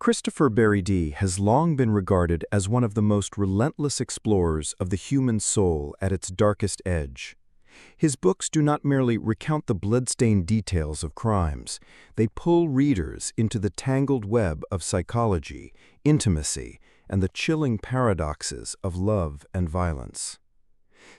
Christopher Berry-Dee has long been regarded as one of the most relentless explorers of the human soul at its darkest edge. His books do not merely recount the bloodstained details of crimes, they pull readers into the tangled web of psychology, intimacy, and the chilling paradoxes of love and violence.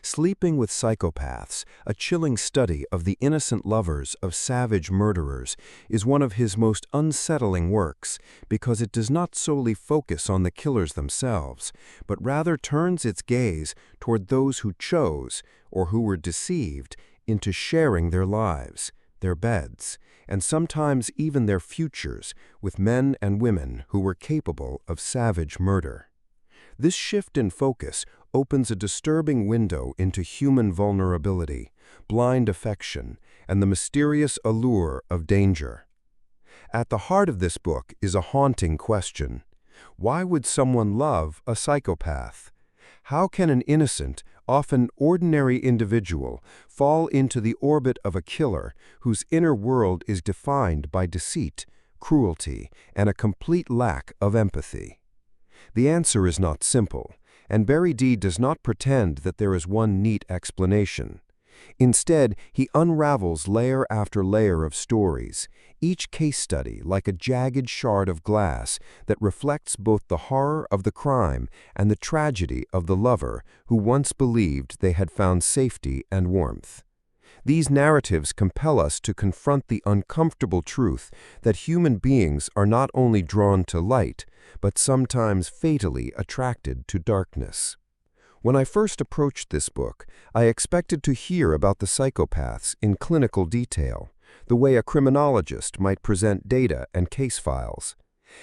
Sleeping with Psychopaths, a chilling study of the innocent lovers of savage murderers, is one of his most unsettling works because it does not solely focus on the killers themselves, but rather turns its gaze toward those who chose, or who were deceived, into sharing their lives, their beds, and sometimes even their futures with men and women who were capable of savage murder. This shift in focus opens a disturbing window into human vulnerability, blind affection, and the mysterious allure of danger. At the heart of this book is a haunting question. Why would someone love a psychopath? How can an innocent, often ordinary individual fall into the orbit of a killer whose inner world is defined by deceit, cruelty, and a complete lack of empathy? The answer is not simple, and Berry-Dee does not pretend that there is one neat explanation. Instead, he unravels layer after layer of stories, each case study like a jagged shard of glass that reflects both the horror of the crime and the tragedy of the lover who once believed they had found safety and warmth. These narratives compel us to confront the uncomfortable truth that human beings are not only drawn to light, but sometimes fatally attracted to darkness. When I first approached this book, I expected to hear about the psychopaths in clinical detail, the way a criminologist might present data and case files.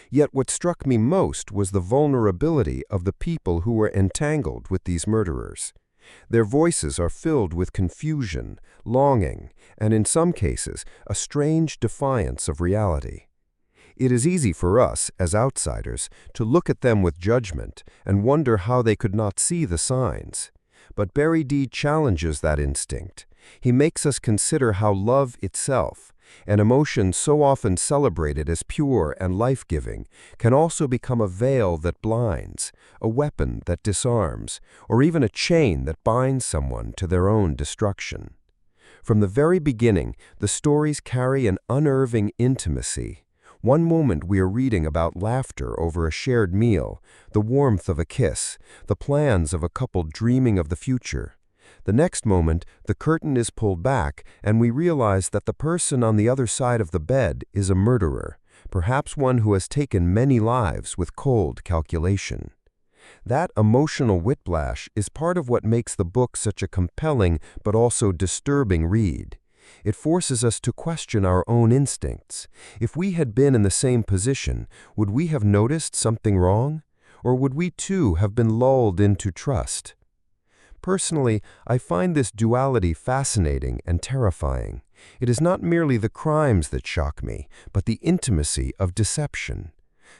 Yet what struck me most was the vulnerability of the people who were entangled with these murderers. Their voices are filled with confusion, longing, and in some cases, a strange defiance of reality. It is easy for us, as outsiders, to look at them with judgment and wonder how they could not see the signs. But Berry-Dee challenges that instinct. He makes us consider how love itself, an emotion so often celebrated as pure and life-giving, can also become a veil that blinds, a weapon that disarms, or even a chain that binds someone to their own destruction. From the very beginning, the stories carry an unnerving intimacy. One moment we are reading about laughter over a shared meal, the warmth of a kiss, the plans of a couple dreaming of the future. The next moment, the curtain is pulled back and we realize that the person on the other side of the bed is a murderer, perhaps one who has taken many lives with cold calculation. That emotional whiplash is part of what makes the book such a compelling but also disturbing read. It forces us to question our own instincts. If we had been in the same position, would we have noticed something wrong? Or would we too have been lulled into trust? Personally, I find this duality fascinating and terrifying. It is not merely the crimes that shock me, but the intimacy of deception.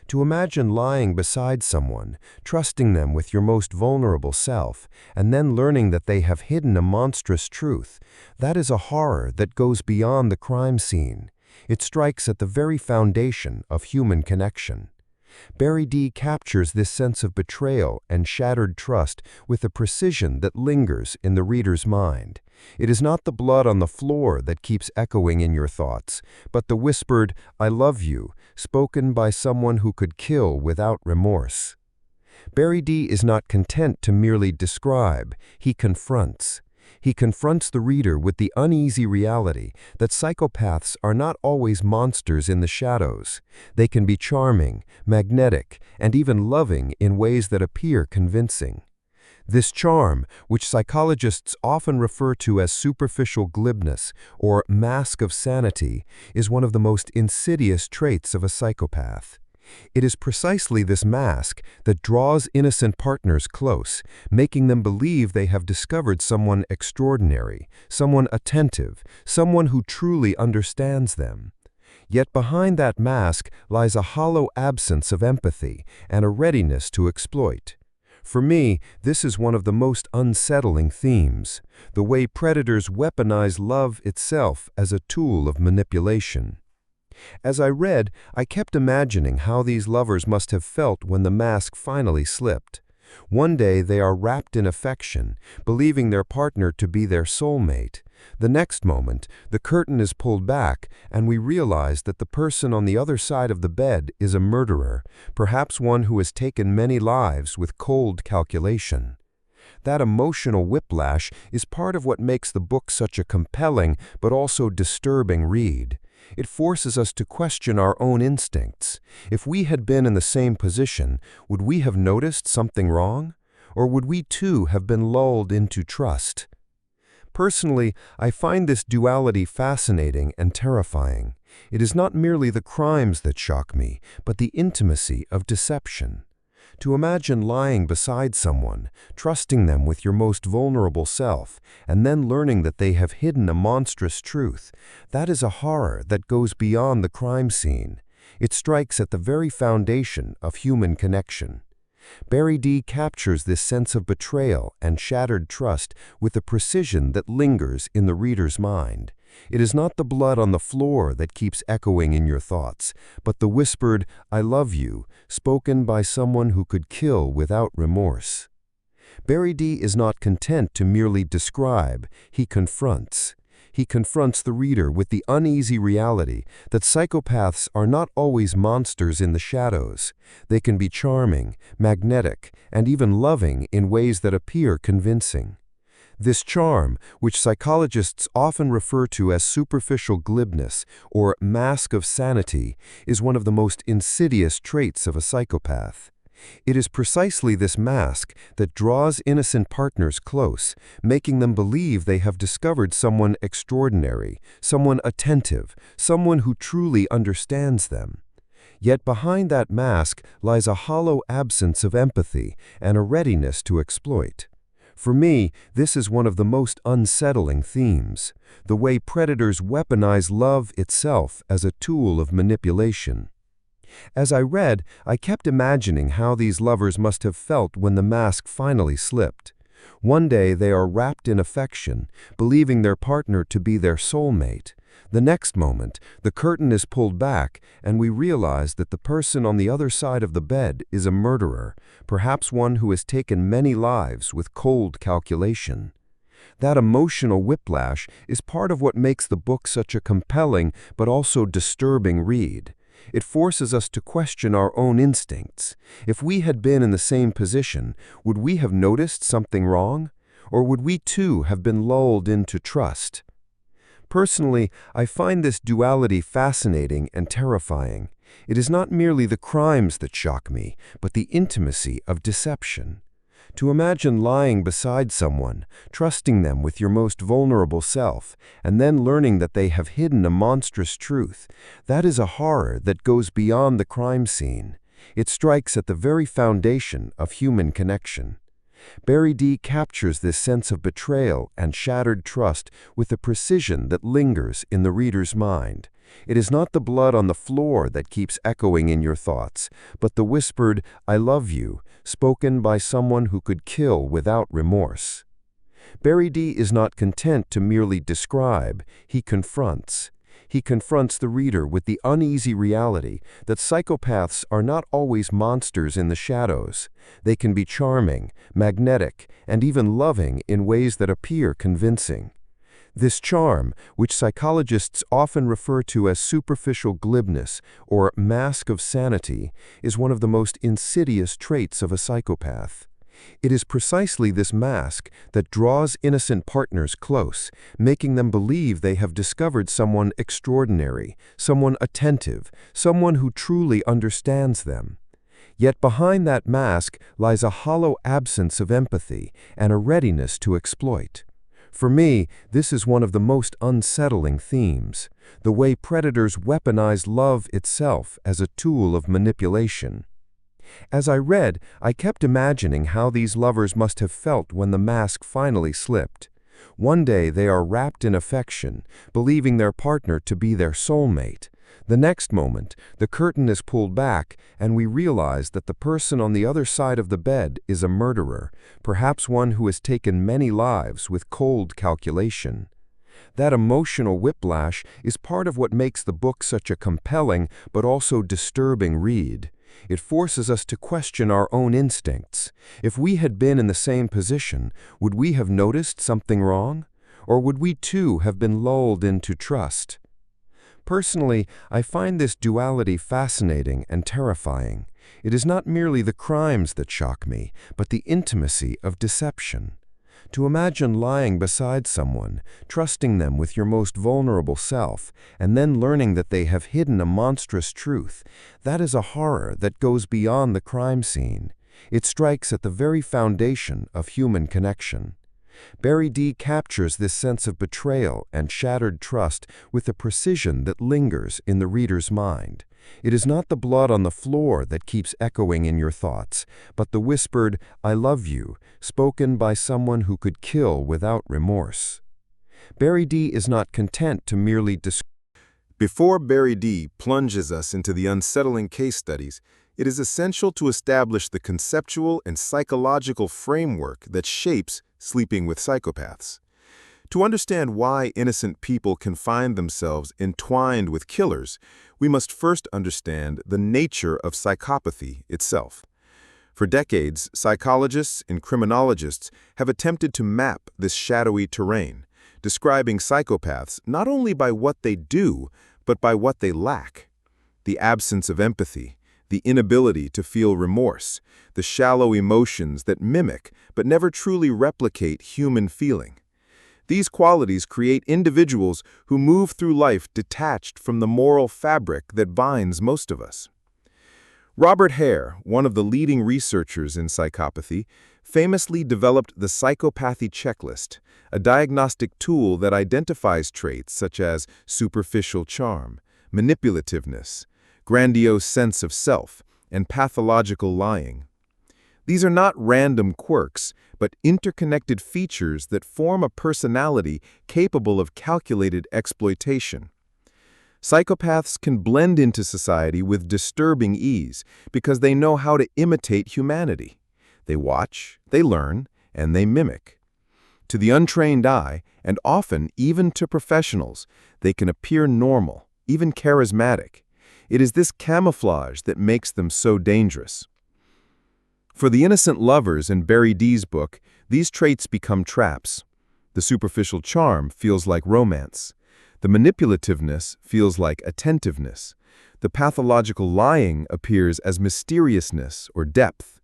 To imagine lying beside someone, trusting them with your most vulnerable self, and then learning that they have hidden a monstrous truth, that is a horror that goes beyond the crime scene. It strikes at the very foundation of human connection. Berry-Dee captures this sense of betrayal and shattered trust with a precision that lingers in the reader's mind. It is not the blood on the floor that keeps echoing in your thoughts, but the whispered, "I love you," spoken by someone who could kill without remorse. Berry-Dee is not content to merely describe, he confronts. He confronts the reader with the uneasy reality that psychopaths are not always monsters in the shadows. They can be charming, magnetic, and even loving in ways that appear convincing. This charm, which psychologists often refer to as superficial glibness or mask of sanity, is one of the most insidious traits of a psychopath. It is precisely this mask that draws innocent partners close, making them believe they have discovered someone extraordinary, someone attentive, someone who truly understands them. Yet behind that mask lies a hollow absence of empathy and a readiness to exploit. For me, this is one of the most unsettling themes, the way predators weaponize love itself as a tool of manipulation. As I read, I kept imagining how these lovers must have felt when the mask finally slipped. One day they are wrapped in affection, believing their partner to be their soulmate. The next moment, the curtain is pulled back, and we realize that the person on the other side of the bed is a murderer, perhaps one who has taken many lives with cold calculation. That emotional whiplash is part of what makes the book such a compelling but also disturbing read. It forces us to question our own instincts. If we had been in the same position, would we have noticed something wrong? Or would we too have been lulled into trust? Personally, I find this duality fascinating and terrifying. It is not merely the crimes that shock me, but the intimacy of deception. To imagine lying beside someone, trusting them with your most vulnerable self, and then learning that they have hidden a monstrous truth, that is a horror that goes beyond the crime scene. It strikes at the very foundation of human connection. Berry-Dee captures this sense of betrayal and shattered trust with a precision that lingers in the reader's mind. It is not the blood on the floor that keeps echoing in your thoughts, but the whispered, "I love you," spoken by someone who could kill without remorse. Berry-Dee is not content to merely describe, he confronts. He confronts the reader with the uneasy reality that psychopaths are not always monsters in the shadows. They can be charming, magnetic, and even loving in ways that appear convincing. This charm, which psychologists often refer to as superficial glibness or mask of sanity, is one of the most insidious traits of a psychopath. It is precisely this mask that draws innocent partners close, making them believe they have discovered someone extraordinary, someone attentive, someone who truly understands them. Yet behind that mask lies a hollow absence of empathy and a readiness to exploit. For me, this is one of the most unsettling themes, the way predators weaponize love itself as a tool of manipulation. As I read, I kept imagining how these lovers must have felt when the mask finally slipped. One day they are wrapped in affection, believing their partner to be their soulmate. The next moment, the curtain is pulled back, and we realize that the person on the other side of the bed is a murderer, perhaps one who has taken many lives with cold calculation. That emotional whiplash is part of what makes the book such a compelling but also disturbing read. It forces us to question our own instincts. If we had been in the same position, would we have noticed something wrong? Or would we too have been lulled into trust? Personally, I find this duality fascinating and terrifying. It is not merely the crimes that shock me, but the intimacy of deception. To imagine lying beside someone, trusting them with your most vulnerable self, and then learning that they have hidden a monstrous truth, that is a horror that goes beyond the crime scene. It strikes at the very foundation of human connection. Berry-Dee captures this sense of betrayal and shattered trust with a precision that lingers in the reader's mind. It is not the blood on the floor that keeps echoing in your thoughts, but the whispered, "I love you," spoken by someone who could kill without remorse. Berry-Dee is not content to merely describe, he confronts. He confronts the reader with the uneasy reality that psychopaths are not always monsters in the shadows. They can be charming, magnetic, and even loving in ways that appear convincing. This charm, which psychologists often refer to as superficial glibness or mask of sanity, is one of the most insidious traits of a psychopath. It is precisely this mask that draws innocent partners close, making them believe they have discovered someone extraordinary, someone attentive, someone who truly understands them. Yet behind that mask lies a hollow absence of empathy and a readiness to exploit. For me, this is one of the most unsettling themes, the way predators weaponize love itself as a tool of manipulation. As I read, I kept imagining how these lovers must have felt when the mask finally slipped. One day they are wrapped in affection, believing their partner to be their soulmate. The next moment, the curtain is pulled back, and we realize that the person on the other side of the bed is a murderer, perhaps one who has taken many lives with cold calculation. That emotional whiplash is part of what makes the book such a compelling but also disturbing read. It forces us to question our own instincts. If we had been in the same position, would we have noticed something wrong? Or would we too have been lulled into trust? Personally, I find this duality fascinating and terrifying. It is not merely the crimes that shock me, but the intimacy of deception. To imagine lying beside someone, trusting them with your most vulnerable self, and then learning that they have hidden a monstrous truth, that is a horror that goes beyond the crime scene. It strikes at the very foundation of human connection. Berry-Dee captures this sense of betrayal and shattered trust with a precision that lingers in the reader's mind. It is not the blood on the floor that keeps echoing in your thoughts, but the whispered, "I love you," spoken by someone who could kill without remorse. Berry-Dee is not content to merely describe. Before Berry-Dee plunges us into the unsettling case studies, it is essential to establish the conceptual and psychological framework that shapes Sleeping with Psychopaths. To understand why innocent people can find themselves entwined with killers, we must first understand the nature of psychopathy itself. For decades, psychologists and criminologists have attempted to map this shadowy terrain, describing psychopaths not only by what they do, but by what they lack. The absence of empathy, the inability to feel remorse, the shallow emotions that mimic but never truly replicate human feeling. These qualities create individuals who move through life detached from the moral fabric that binds most of us. Robert Hare, one of the leading researchers in psychopathy, famously developed the psychopathy checklist, a diagnostic tool that identifies traits such as superficial charm, manipulativeness, grandiose sense of self, and pathological lying. These are not random quirks, but interconnected features that form a personality capable of calculated exploitation. Psychopaths can blend into society with disturbing ease because they know how to imitate humanity. They watch, they learn, and they mimic. To the untrained eye, and often even to professionals, they can appear normal, even charismatic. It is this camouflage that makes them so dangerous. For the innocent lovers in Berry-Dee's book, these traits become traps. The superficial charm feels like romance. The manipulativeness feels like attentiveness. The pathological lying appears as mysteriousness or depth.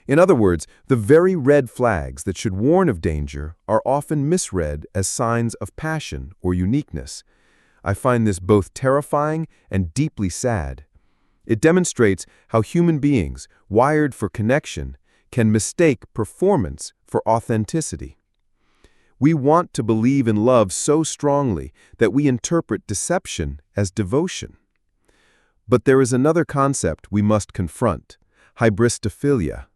In other words, the very red flags that should warn of danger are often misread as signs of passion or uniqueness. I find this both terrifying and deeply sad. It demonstrates how human beings, wired for connection, can mistake performance for authenticity. We want to believe in love so strongly that we interpret deception as devotion. But there is another concept we must confront: hybristophilia.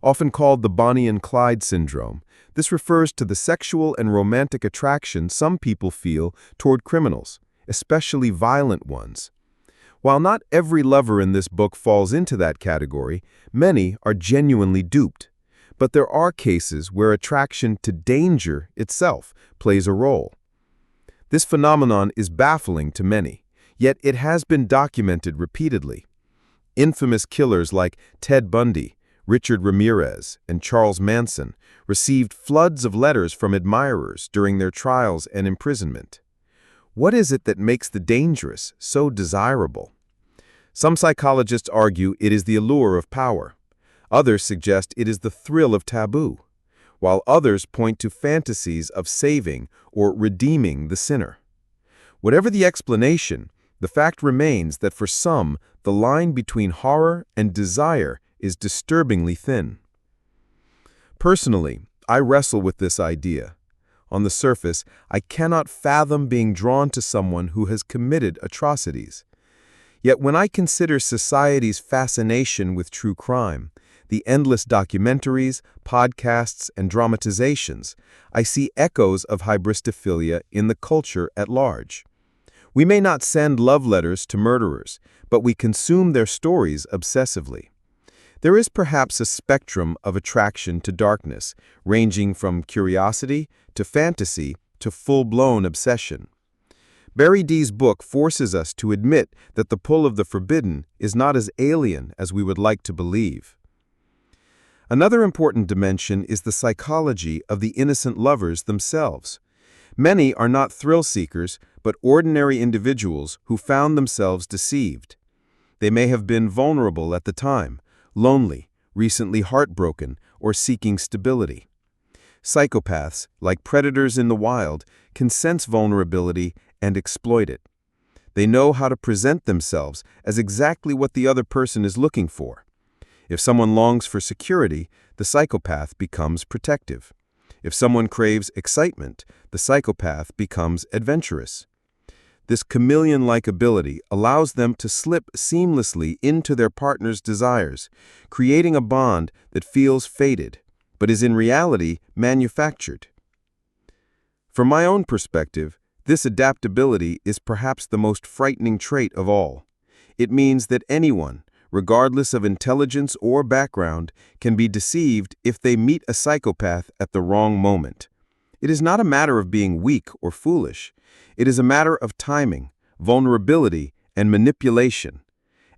Often called the Bonnie and Clyde syndrome, this refers to the sexual and romantic attraction some people feel toward criminals, especially violent ones. While not every lover in this book falls into that category, many are genuinely duped. But there are cases where attraction to danger itself plays a role. This phenomenon is baffling to many, yet it has been documented repeatedly. Infamous killers like Ted Bundy, Richard Ramirez, and Charles Manson received floods of letters from admirers during their trials and imprisonment. What is it that makes the dangerous so desirable? Some psychologists argue it is the allure of power. Others suggest it is the thrill of taboo, while others point to fantasies of saving or redeeming the sinner. Whatever the explanation, the fact remains that for some, the line between horror and desire is disturbingly thin. Personally, I wrestle with this idea. On the surface, I cannot fathom being drawn to someone who has committed atrocities. Yet when I consider society's fascination with true crime, the endless documentaries, podcasts, and dramatizations, I see echoes of hybristophilia in the culture at large. We may not send love letters to murderers, but we consume their stories obsessively. There is perhaps a spectrum of attraction to darkness, ranging from curiosity to fantasy to full-blown obsession. Berry-Dee's book forces us to admit that the pull of the forbidden is not as alien as we would like to believe. Another important dimension is the psychology of the innocent lovers themselves. Many are not thrill-seekers, but ordinary individuals who found themselves deceived. They may have been vulnerable at the time, lonely, recently heartbroken, or seeking stability. Psychopaths, like predators in the wild, can sense vulnerability and exploit it. They know how to present themselves as exactly what the other person is looking for. If someone longs for security, the psychopath becomes protective. If someone craves excitement, the psychopath becomes adventurous. This chameleon-like ability allows them to slip seamlessly into their partner's desires, creating a bond that feels fated, but is in reality manufactured. From my own perspective, this adaptability is perhaps the most frightening trait of all. It means that anyone, regardless of intelligence or background, can be deceived if they meet a psychopath at the wrong moment. It is not a matter of being weak or foolish. It is a matter of timing, vulnerability, and manipulation.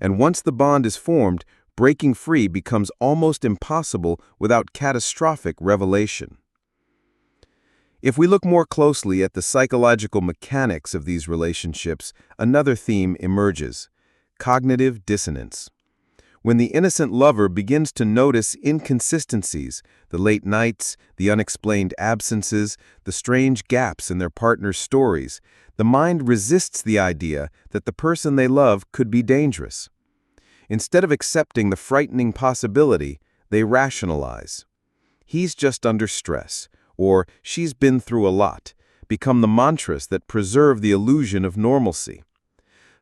And once the bond is formed, breaking free becomes almost impossible without catastrophic revelation. If we look more closely at the psychological mechanics of these relationships, another theme emerges: cognitive dissonance. When the innocent lover begins to notice inconsistencies, the late nights, the unexplained absences, the strange gaps in their partner's stories, the mind resists the idea that the person they love could be dangerous. Instead of accepting the frightening possibility, they rationalize. He's just under stress, or she's been through a lot, become the mantras that preserve the illusion of normalcy.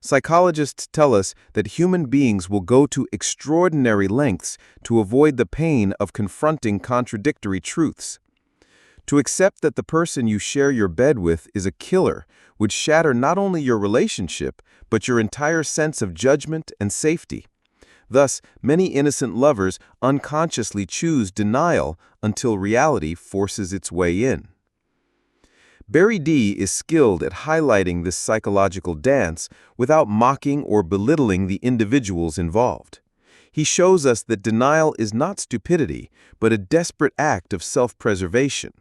Psychologists tell us that human beings will go to extraordinary lengths to avoid the pain of confronting contradictory truths. To accept that the person you share your bed with is a killer would shatter not only your relationship, but your entire sense of judgment and safety. Thus, many innocent lovers unconsciously choose denial until reality forces its way in. Berry-Dee is skilled at highlighting this psychological dance without mocking or belittling the individuals involved. He shows us that denial is not stupidity, but a desperate act of self-preservation.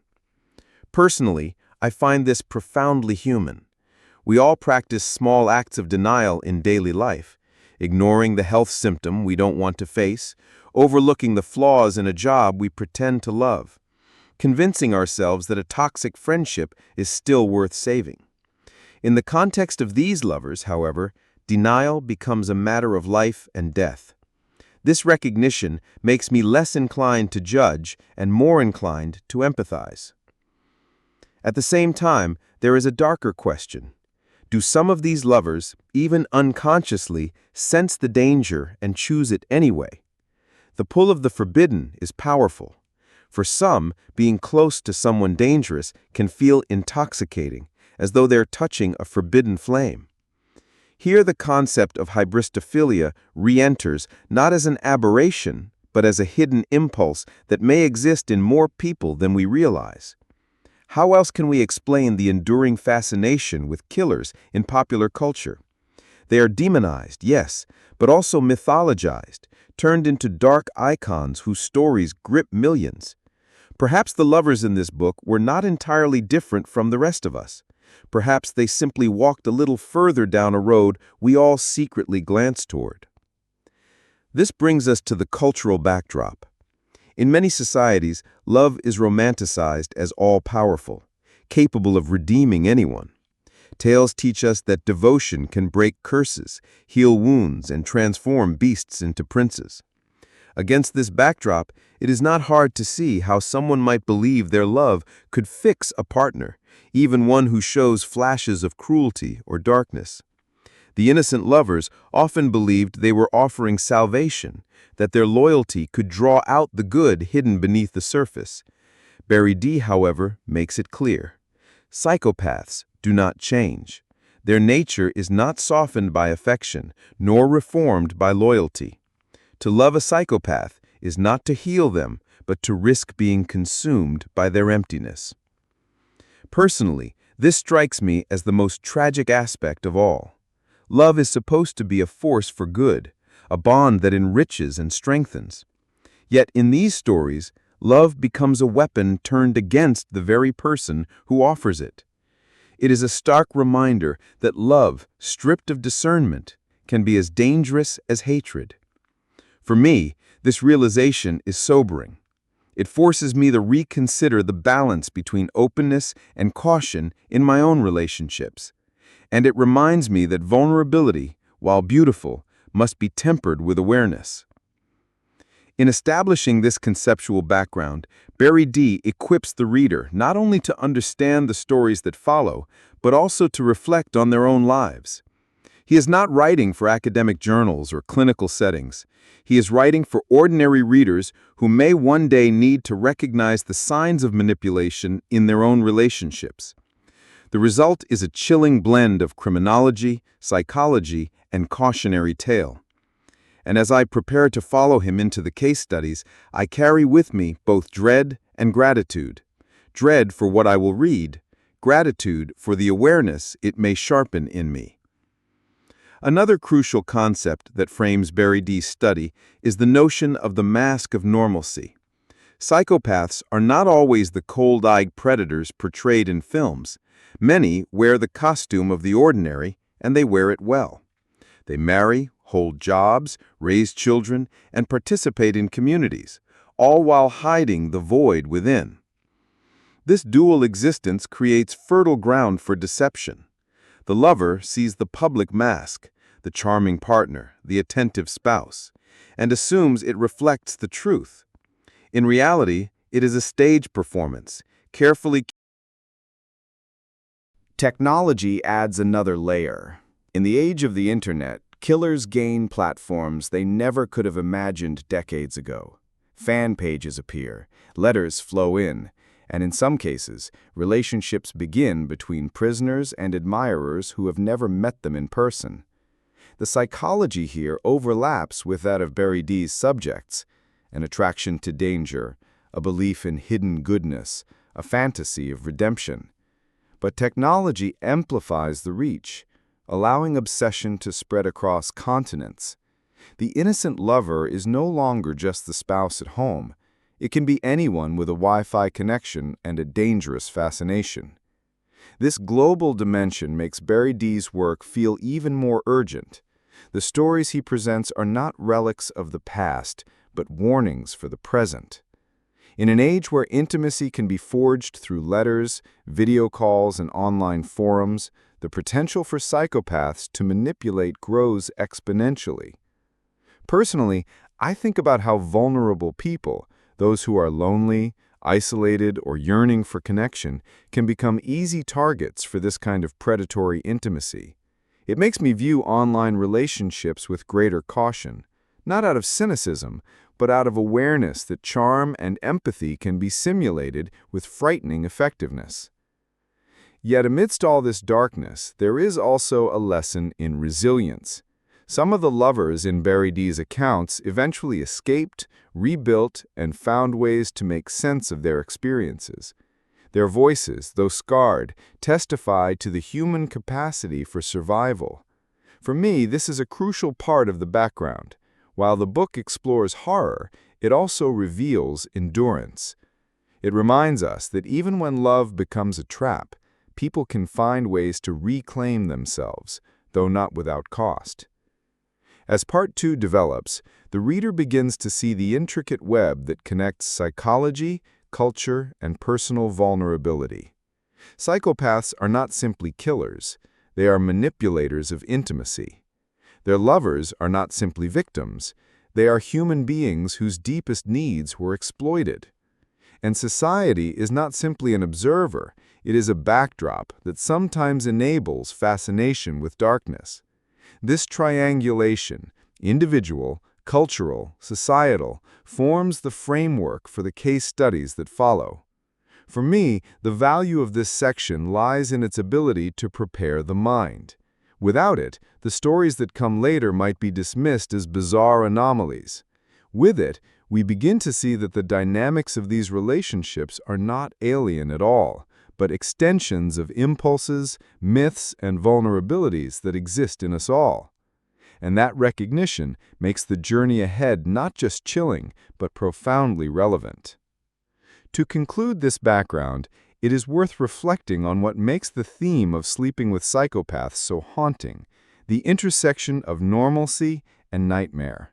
Personally, I find this profoundly human. We all practice small acts of denial in daily life, ignoring the health symptom we don't want to face, overlooking the flaws in a job we pretend to love, convincing ourselves that a toxic friendship is still worth saving. In the context of these lovers, however, denial becomes a matter of life and death. This recognition makes me less inclined to judge and more inclined to empathize. At the same time, there is a darker question. Do some of these lovers, even unconsciously, sense the danger and choose it anyway? The pull of the forbidden is powerful. For some, being close to someone dangerous can feel intoxicating, as though they're touching a forbidden flame. Here the concept of hybristophilia re-enters not as an aberration, but as a hidden impulse that may exist in more people than we realize. How else can we explain the enduring fascination with killers in popular culture? They are demonized, yes, but also mythologized, turned into dark icons whose stories grip millions. Perhaps the lovers in this book were not entirely different from the rest of us. Perhaps they simply walked a little further down a road we all secretly glance toward. This brings us to the cultural backdrop. In many societies, love is romanticized as all-powerful, capable of redeeming anyone. Tales teach us that devotion can break curses, heal wounds, and transform beasts into princes. Against this backdrop, it is not hard to see how someone might believe their love could fix a partner, even one who shows flashes of cruelty or darkness. The innocent lovers often believed they were offering salvation, that their loyalty could draw out the good hidden beneath the surface. Berry-Dee, however, makes it clear. Psychopaths do not change. Their nature is not softened by affection, nor reformed by loyalty. To love a psychopath is not to heal them, but to risk being consumed by their emptiness. Personally, this strikes me as the most tragic aspect of all. Love is supposed to be a force for good, a bond that enriches and strengthens. Yet in these stories, love becomes a weapon turned against the very person who offers it. It is a stark reminder that love, stripped of discernment, can be as dangerous as hatred. For me, this realization is sobering. It forces me to reconsider the balance between openness and caution in my own relationships. And it reminds me that vulnerability, while beautiful, must be tempered with awareness. In establishing this conceptual background, Berry-Dee equips the reader not only to understand the stories that follow, but also to reflect on their own lives. He is not writing for academic journals or clinical settings. He is writing for ordinary readers who may one day need to recognize the signs of manipulation in their own relationships. The result is a chilling blend of criminology, psychology, and cautionary tale. And as I prepare to follow him into the case studies, I carry with me both dread and gratitude. Dread for what I will read, gratitude for the awareness it may sharpen in me. Another crucial concept that frames Berry-Dee's study is the notion of the mask of normalcy. Psychopaths are not always the cold-eyed predators portrayed in films. Many wear the costume of the ordinary, and they wear it well. They marry, hold jobs, raise children, and participate in communities, all while hiding the void within. This dual existence creates fertile ground for deception. The lover sees the public mask, the charming partner, the attentive spouse, and assumes it reflects the truth. In reality, it is a stage performance, carefully. Technology adds another layer. In the age of the internet, killers gain platforms they never could have imagined decades ago. Fan pages appear, letters flow in, and in some cases, relationships begin between prisoners and admirers who have never met them in person. The psychology here overlaps with that of Berry-Dee's subjects: an attraction to danger, a belief in hidden goodness, a fantasy of redemption. But technology amplifies the reach, allowing obsession to spread across continents. The innocent lover is no longer just the spouse at home. It can be anyone with a Wi-Fi connection and a dangerous fascination. This global dimension makes Berry-Dee's work feel even more urgent. The stories he presents are not relics of the past, but warnings for the present. In an age where intimacy can be forged through letters, video calls, and online forums, the potential for psychopaths to manipulate grows exponentially. Personally, I think about how vulnerable people, those who are lonely, isolated, or yearning for connection, can become easy targets for this kind of predatory intimacy. It makes me view online relationships with greater caution, not out of cynicism, but out of awareness that charm and empathy can be simulated with frightening effectiveness. Yet amidst all this darkness, there is also a lesson in resilience. Some of the lovers in Berry-Dee's accounts eventually escaped, rebuilt, and found ways to make sense of their experiences. Their voices, though scarred, testify to the human capacity for survival. For me, this is a crucial part of the background. While the book explores horror, it also reveals endurance. It reminds us that even when love becomes a trap, people can find ways to reclaim themselves, though not without cost. As Part 2 develops, the reader begins to see the intricate web that connects psychology, culture, and personal vulnerability. Psychopaths are not simply killers. They are manipulators of intimacy. Their lovers are not simply victims. They are human beings whose deepest needs were exploited. And society is not simply an observer. It is a backdrop that sometimes enables fascination with darkness. This triangulation, individual, cultural, societal, forms the framework for the case studies that follow. For me, the value of this section lies in its ability to prepare the mind. Without it, the stories that come later might be dismissed as bizarre anomalies. With it, we begin to see that the dynamics of these relationships are not alien at all, but extensions of impulses, myths, and vulnerabilities that exist in us all. And that recognition makes the journey ahead not just chilling, but profoundly relevant. To conclude this background, it is worth reflecting on what makes the theme of Sleeping with Psychopaths so haunting: the intersection of normalcy and nightmare.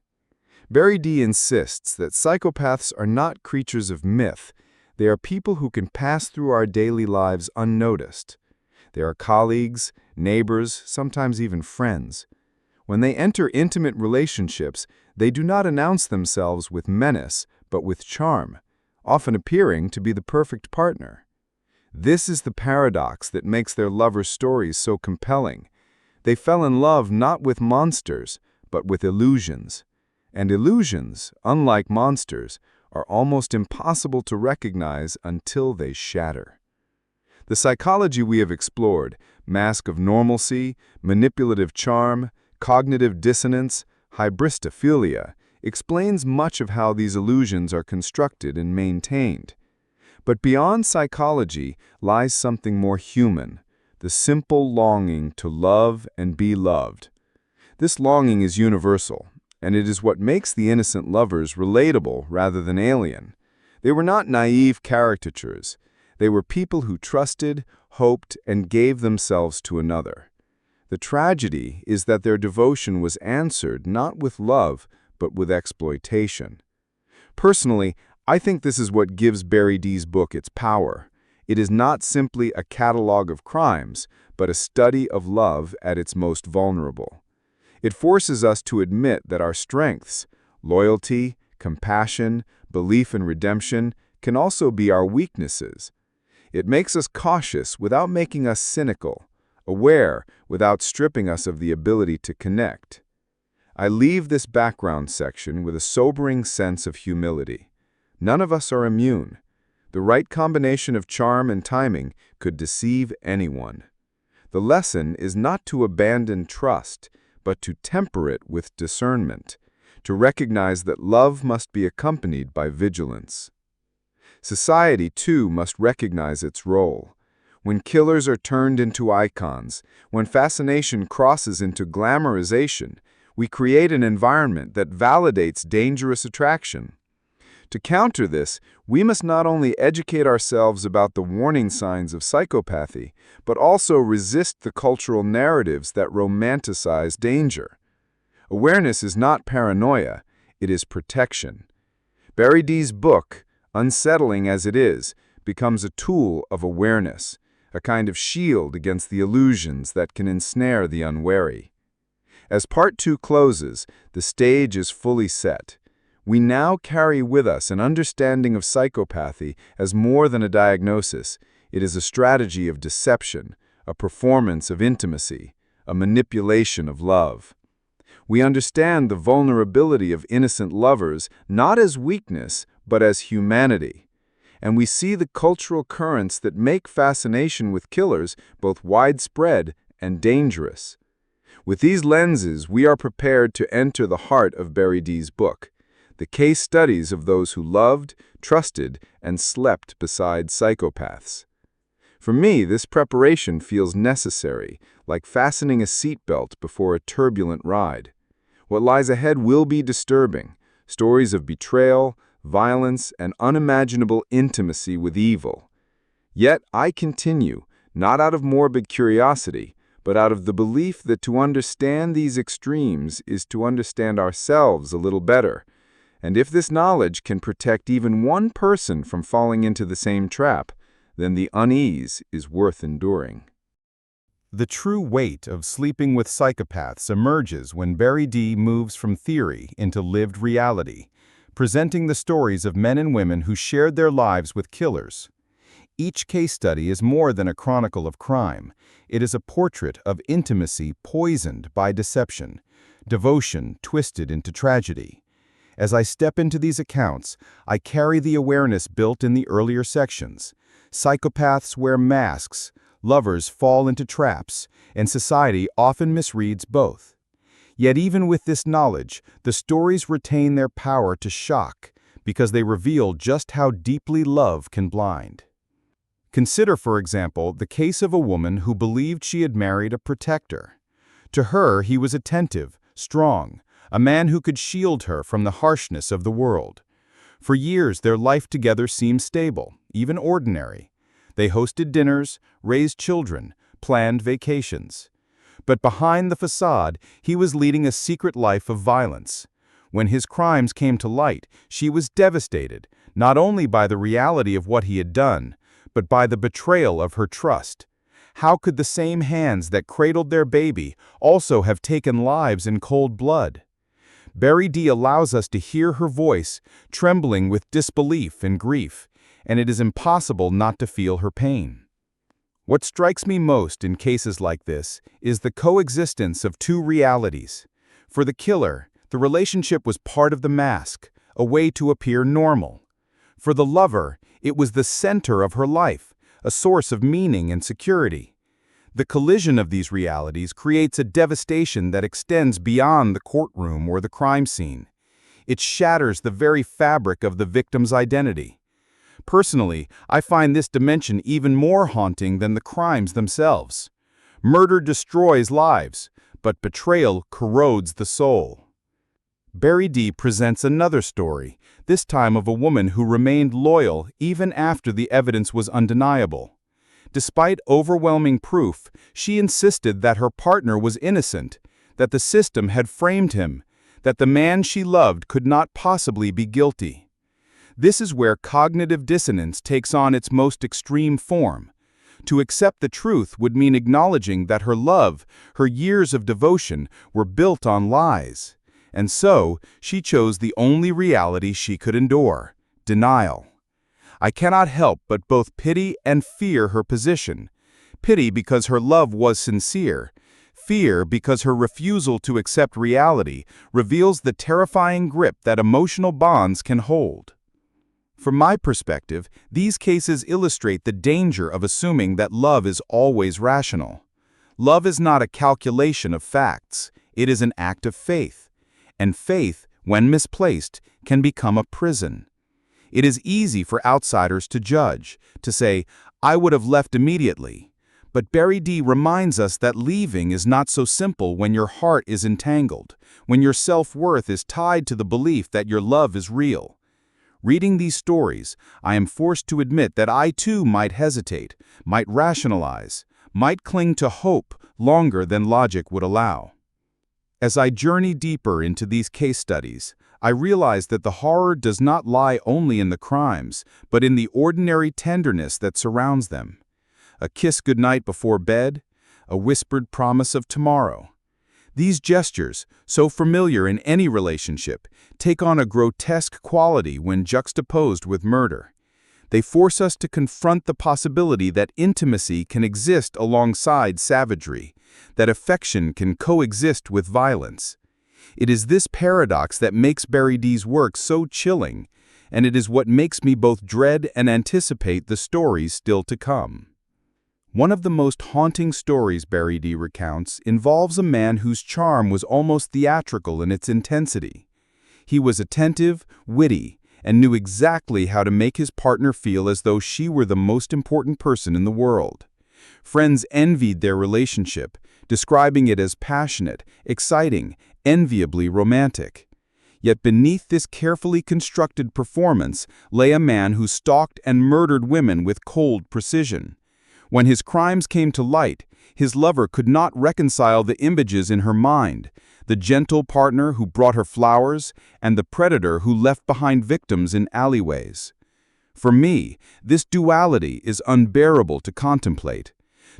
Berry-Dee insists that psychopaths are not creatures of myth. They are people who can pass through our daily lives unnoticed. They are colleagues, neighbors, sometimes even friends. When they enter intimate relationships, they do not announce themselves with menace, but with charm, often appearing to be the perfect partner. This is the paradox that makes their lovers' stories so compelling. They fell in love not with monsters, but with illusions. And illusions, unlike monsters, are almost impossible to recognize until they shatter. The psychology we have explored, mask of normalcy, manipulative charm, cognitive dissonance, hybristophilia, explains much of how these illusions are constructed and maintained. But beyond psychology lies something more human, the simple longing to love and be loved. This longing is universal, and it is what makes the innocent lovers relatable rather than alien. They were not naive caricatures. They were people who trusted, hoped, and gave themselves to another. The tragedy is that their devotion was answered not with love, but with exploitation. Personally, I think this is what gives Berry-Dee's book its power. It is not simply a catalog of crimes, but a study of love at its most vulnerable. It forces us to admit that our strengths, loyalty, compassion, belief in redemption, can also be our weaknesses. It makes us cautious without making us cynical, aware without stripping us of the ability to connect. I leave this background section with a sobering sense of humility. None of us are immune. The right combination of charm and timing could deceive anyone. The lesson is not to abandon trust, but to temper it with discernment, to recognize that love must be accompanied by vigilance. Society, too, must recognize its role. When killers are turned into icons, when fascination crosses into glamorization, we create an environment that validates dangerous attraction. To counter this, we must not only educate ourselves about the warning signs of psychopathy, but also resist the cultural narratives that romanticize danger. Awareness is not paranoia, it is protection. Berry-Dee's book, unsettling as it is, becomes a tool of awareness, a kind of shield against the illusions that can ensnare the unwary. As Part 2 closes, the stage is fully set. We now carry with us an understanding of psychopathy as more than a diagnosis. It is a strategy of deception, a performance of intimacy, a manipulation of love. We understand the vulnerability of innocent lovers not as weakness, but as humanity. And we see the cultural currents that make fascination with killers both widespread and dangerous. With these lenses, we are prepared to enter the heart of Berry-Dee's book, the case studies of those who loved, trusted, and slept beside psychopaths. For me, this preparation feels necessary, like fastening a seatbelt before a turbulent ride. What lies ahead will be disturbing: stories of betrayal, violence, and unimaginable intimacy with evil. Yet I continue, not out of morbid curiosity, but out of the belief that to understand these extremes is to understand ourselves a little better. And if this knowledge can protect even one person from falling into the same trap, then the unease is worth enduring. The true weight of Sleeping with Psychopaths emerges when Berry-Dee moves from theory into lived reality, presenting the stories of men and women who shared their lives with killers. Each case study is more than a chronicle of crime. It is a portrait of intimacy poisoned by deception, devotion twisted into tragedy. As I step into these accounts, I carry the awareness built in the earlier sections. Psychopaths wear masks, lovers fall into traps, and society often misreads both. Yet even with this knowledge, the stories retain their power to shock, because they reveal just how deeply love can blind. Consider, for example, the case of a woman who believed she had married a protector. To her, he was attentive, strong, a man who could shield her from the harshness of the world. For years, their life together seemed stable, even ordinary. They hosted dinners, raised children, planned vacations. But behind the facade, he was leading a secret life of violence. When his crimes came to light, she was devastated, not only by the reality of what he had done, but by the betrayal of her trust. How could the same hands that cradled their baby also have taken lives in cold blood? Berry-Dee allows us to hear her voice, trembling with disbelief and grief, and it is impossible not to feel her pain. What strikes me most in cases like this is the coexistence of two realities. For the killer, the relationship was part of the mask, a way to appear normal. For the lover, it was the center of her life, a source of meaning and security. The collision of these realities creates a devastation that extends beyond the courtroom or the crime scene. It shatters the very fabric of the victim's identity. Personally, I find this dimension even more haunting than the crimes themselves. Murder destroys lives, but betrayal corrodes the soul. Berry-Dee presents another story, this time of a woman who remained loyal even after the evidence was undeniable. Despite overwhelming proof, she insisted that her partner was innocent, that the system had framed him, that the man she loved could not possibly be guilty. This is where cognitive dissonance takes on its most extreme form. To accept the truth would mean acknowledging that her love, her years of devotion, were built on lies. And so, she chose the only reality she could endure: denial. I cannot help but both pity and fear her position. Pity because her love was sincere. Fear because her refusal to accept reality reveals the terrifying grip that emotional bonds can hold. From my perspective, these cases illustrate the danger of assuming that love is always rational. Love is not a calculation of facts. It is an act of faith. And faith, when misplaced, can become a prison. It is easy for outsiders to judge, to say, "I would have left immediately." But Berry-Dee reminds us that leaving is not so simple when your heart is entangled, when your self-worth is tied to the belief that your love is real. Reading these stories, I am forced to admit that I too might hesitate, might rationalize, might cling to hope longer than logic would allow. As I journey deeper into these case studies, I realize that the horror does not lie only in the crimes, but in the ordinary tenderness that surrounds them. A kiss goodnight before bed, a whispered promise of tomorrow. These gestures, so familiar in any relationship, take on a grotesque quality when juxtaposed with murder. They force us to confront the possibility that intimacy can exist alongside savagery, that affection can coexist with violence. It is this paradox that makes Berry-Dee's work so chilling, and it is what makes me both dread and anticipate the stories still to come. One of the most haunting stories Berry-Dee recounts involves a man whose charm was almost theatrical in its intensity. He was attentive, witty, and knew exactly how to make his partner feel as though she were the most important person in the world. Friends envied their relationship, describing it as passionate, exciting, enviably romantic. Yet beneath this carefully constructed performance lay a man who stalked and murdered women with cold precision. When his crimes came to light, his lover could not reconcile the images in her mind: the gentle partner who brought her flowers, and the predator who left behind victims in alleyways. For me, this duality is unbearable to contemplate.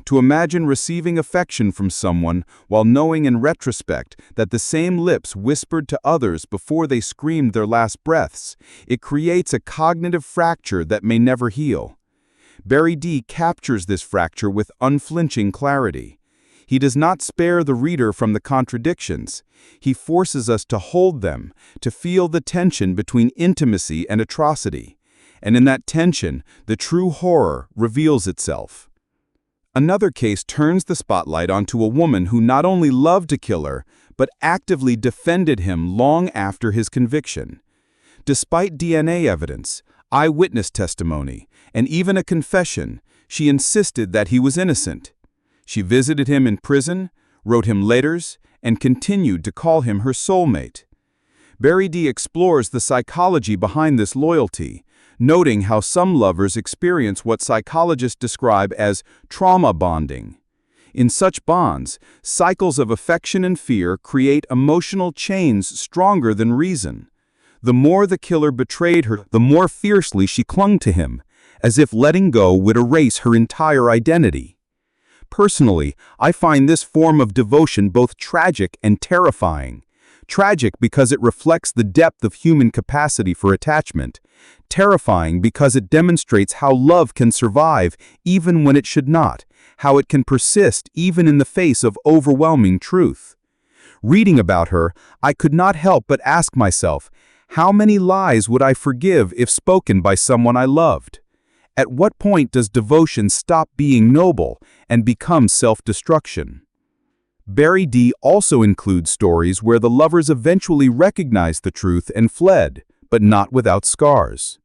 To imagine receiving affection from someone while knowing in retrospect that the same lips whispered to others before they screamed their last breaths, it creates a cognitive fracture that may never heal. Berry-Dee captures this fracture with unflinching clarity. He does not spare the reader from the contradictions. He forces us to hold them, to feel the tension between intimacy and atrocity. And in that tension, the true horror reveals itself. Another case turns the spotlight onto a woman who not only loved a killer, but actively defended him long after his conviction. Despite DNA evidence, eyewitness testimony, and even a confession, she insisted that he was innocent. She visited him in prison, wrote him letters, and continued to call him her soulmate. Berry-Dee explores the psychology behind this loyalty, noting how some lovers experience what psychologists describe as trauma bonding. In such bonds, cycles of affection and fear create emotional chains stronger than reason. The more the killer betrayed her, the more fiercely she clung to him, as if letting go would erase her entire identity. Personally, I find this form of devotion both tragic and terrifying. Tragic because it reflects the depth of human capacity for attachment. Terrifying because it demonstrates how love can survive even when it should not, how it can persist even in the face of overwhelming truth. Reading about her, I could not help but ask myself, how many lies would I forgive if spoken by someone I loved? At what point does devotion stop being noble and become self-destruction? Berry-Dee also includes stories where the lovers eventually recognized the truth and fled, but not without scars.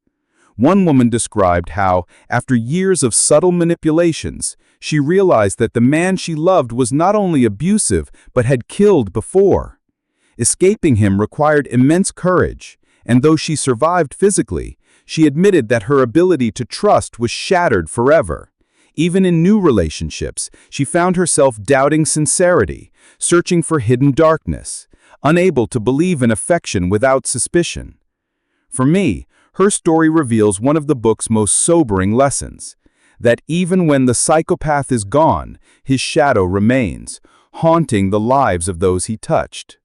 One woman described how, after years of subtle manipulations, she realized that the man she loved was not only abusive but had killed before. Escaping him required immense courage, and though she survived physically, she admitted that her ability to trust was shattered forever. Even in new relationships, she found herself doubting sincerity, searching for hidden darkness, unable to believe in affection without suspicion. For me, her story reveals one of the book's most sobering lessons, that even when the psychopath is gone, his shadow remains, haunting the lives of those he touched.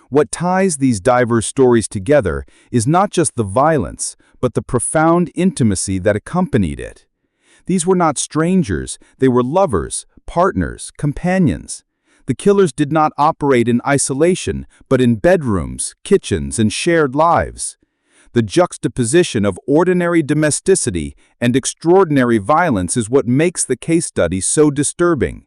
What ties these diverse stories together is not just the violence, but the profound intimacy that accompanied it. These were not strangers, they were lovers, partners, companions. The killers did not operate in isolation, but in bedrooms, kitchens, and shared lives. The juxtaposition of ordinary domesticity and extraordinary violence is what makes the case study so disturbing.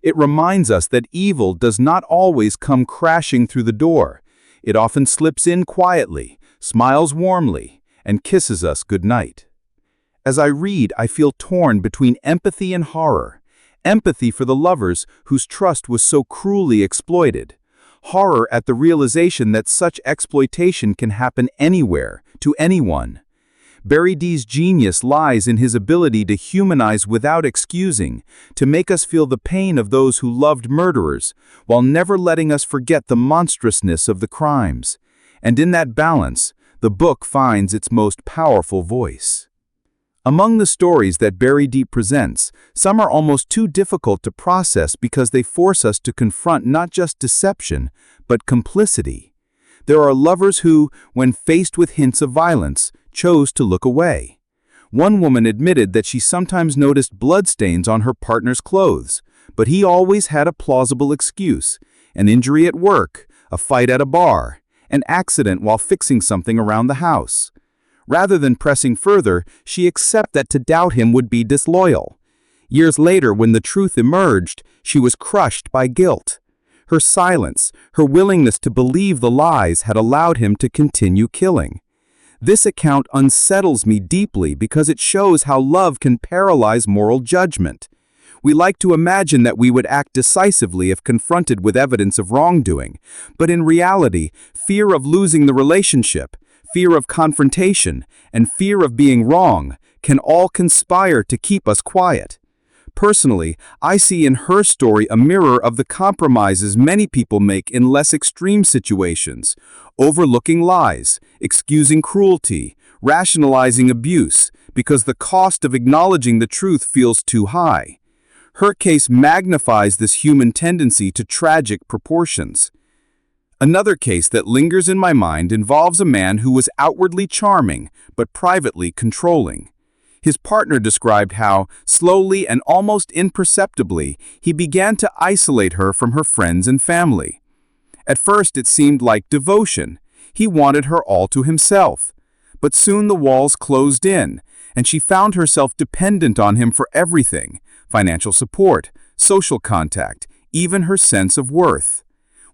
It reminds us that evil does not always come crashing through the door. It often slips in quietly, smiles warmly, and kisses us goodnight. As I read, I feel torn between empathy and horror. Empathy for the lovers whose trust was so cruelly exploited. Horror at the realization that such exploitation can happen anywhere, to anyone. Berry-Dee's genius lies in his ability to humanize without excusing, to make us feel the pain of those who loved murderers, while never letting us forget the monstrousness of the crimes. And in that balance, the book finds its most powerful voice. Among the stories that Berry-Dee presents, some are almost too difficult to process because they force us to confront not just deception, but complicity. There are lovers who, when faced with hints of violence, chose to look away. One woman admitted that she sometimes noticed bloodstains on her partner's clothes, but he always had a plausible excuse: an injury at work, a fight at a bar, an accident while fixing something around the house. Rather than pressing further, she accepted that to doubt him would be disloyal. Years later, when the truth emerged, she was crushed by guilt. Her silence, her willingness to believe the lies had allowed him to continue killing. This account unsettles me deeply because it shows how love can paralyze moral judgment. We like to imagine that we would act decisively if confronted with evidence of wrongdoing, but in reality, fear of losing the relationship, fear of confrontation, and fear of being wrong can all conspire to keep us quiet. Personally, I see in her story a mirror of the compromises many people make in less extreme situations, overlooking lies, excusing cruelty, rationalizing abuse, because the cost of acknowledging the truth feels too high. Her case magnifies this human tendency to tragic proportions. Another case that lingers in my mind involves a man who was outwardly charming, but privately controlling. His partner described how, slowly and almost imperceptibly, he began to isolate her from her friends and family. At first it seemed like devotion. He wanted her all to himself. But soon the walls closed in, and she found herself dependent on him for everything: financial support, social contact, even her sense of worth.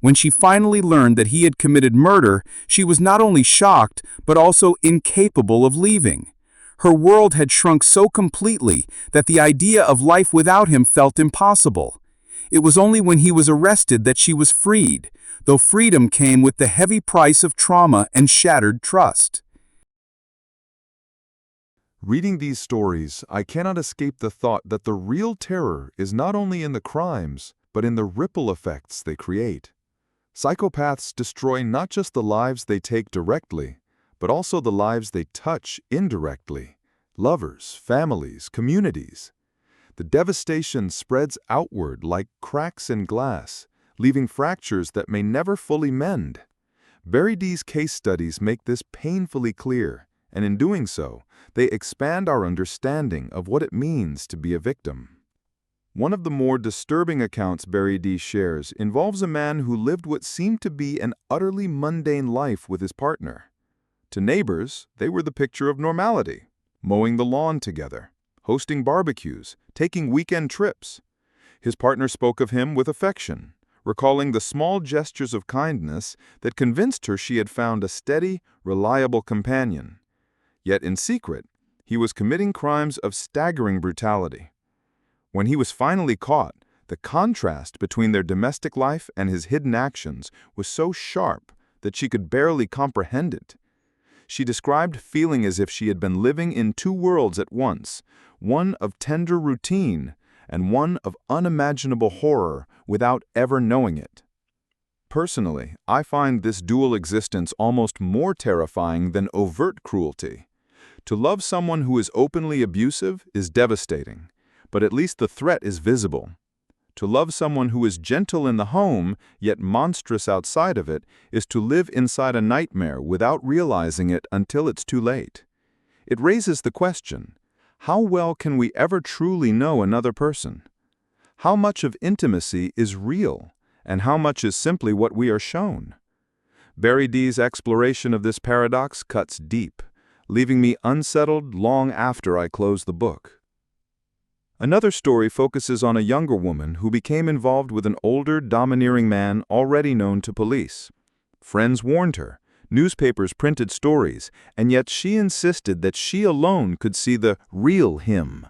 When she finally learned that he had committed murder, she was not only shocked, but also incapable of leaving. Her world had shrunk so completely that the idea of life without him felt impossible. It was only when he was arrested that she was freed, though freedom came with the heavy price of trauma and shattered trust. Reading these stories, I cannot escape the thought that the real terror is not only in the crimes, but in the ripple effects they create. Psychopaths destroy not just the lives they take directly, but also the lives they touch indirectly. Lovers, families, communities. The devastation spreads outward like cracks in glass, leaving fractures that may never fully mend. Berry-Dee's case studies make this painfully clear, and in doing so, they expand our understanding of what it means to be a victim. One of the more disturbing accounts Berry-Dee shares involves a man who lived what seemed to be an utterly mundane life with his partner. To neighbors, they were the picture of normality, mowing the lawn together, hosting barbecues, taking weekend trips. His partner spoke of him with affection, recalling the small gestures of kindness that convinced her she had found a steady, reliable companion. Yet in secret, he was committing crimes of staggering brutality. When he was finally caught, the contrast between their domestic life and his hidden actions was so sharp that she could barely comprehend it. She described feeling as if she had been living in two worlds at once, one of tender routine and one of unimaginable horror without ever knowing it. Personally, I find this dual existence almost more terrifying than overt cruelty. To love someone who is openly abusive is devastating, but at least the threat is visible. To love someone who is gentle in the home, yet monstrous outside of it, is to live inside a nightmare without realizing it until it's too late. It raises the question, how well can we ever truly know another person? How much of intimacy is real, and how much is simply what we are shown? Berry-Dee's exploration of this paradox cuts deep, leaving me unsettled long after I close the book. Another story focuses on a younger woman who became involved with an older, domineering man already known to police. Friends warned her, newspapers printed stories, and yet she insisted that she alone could see the real him.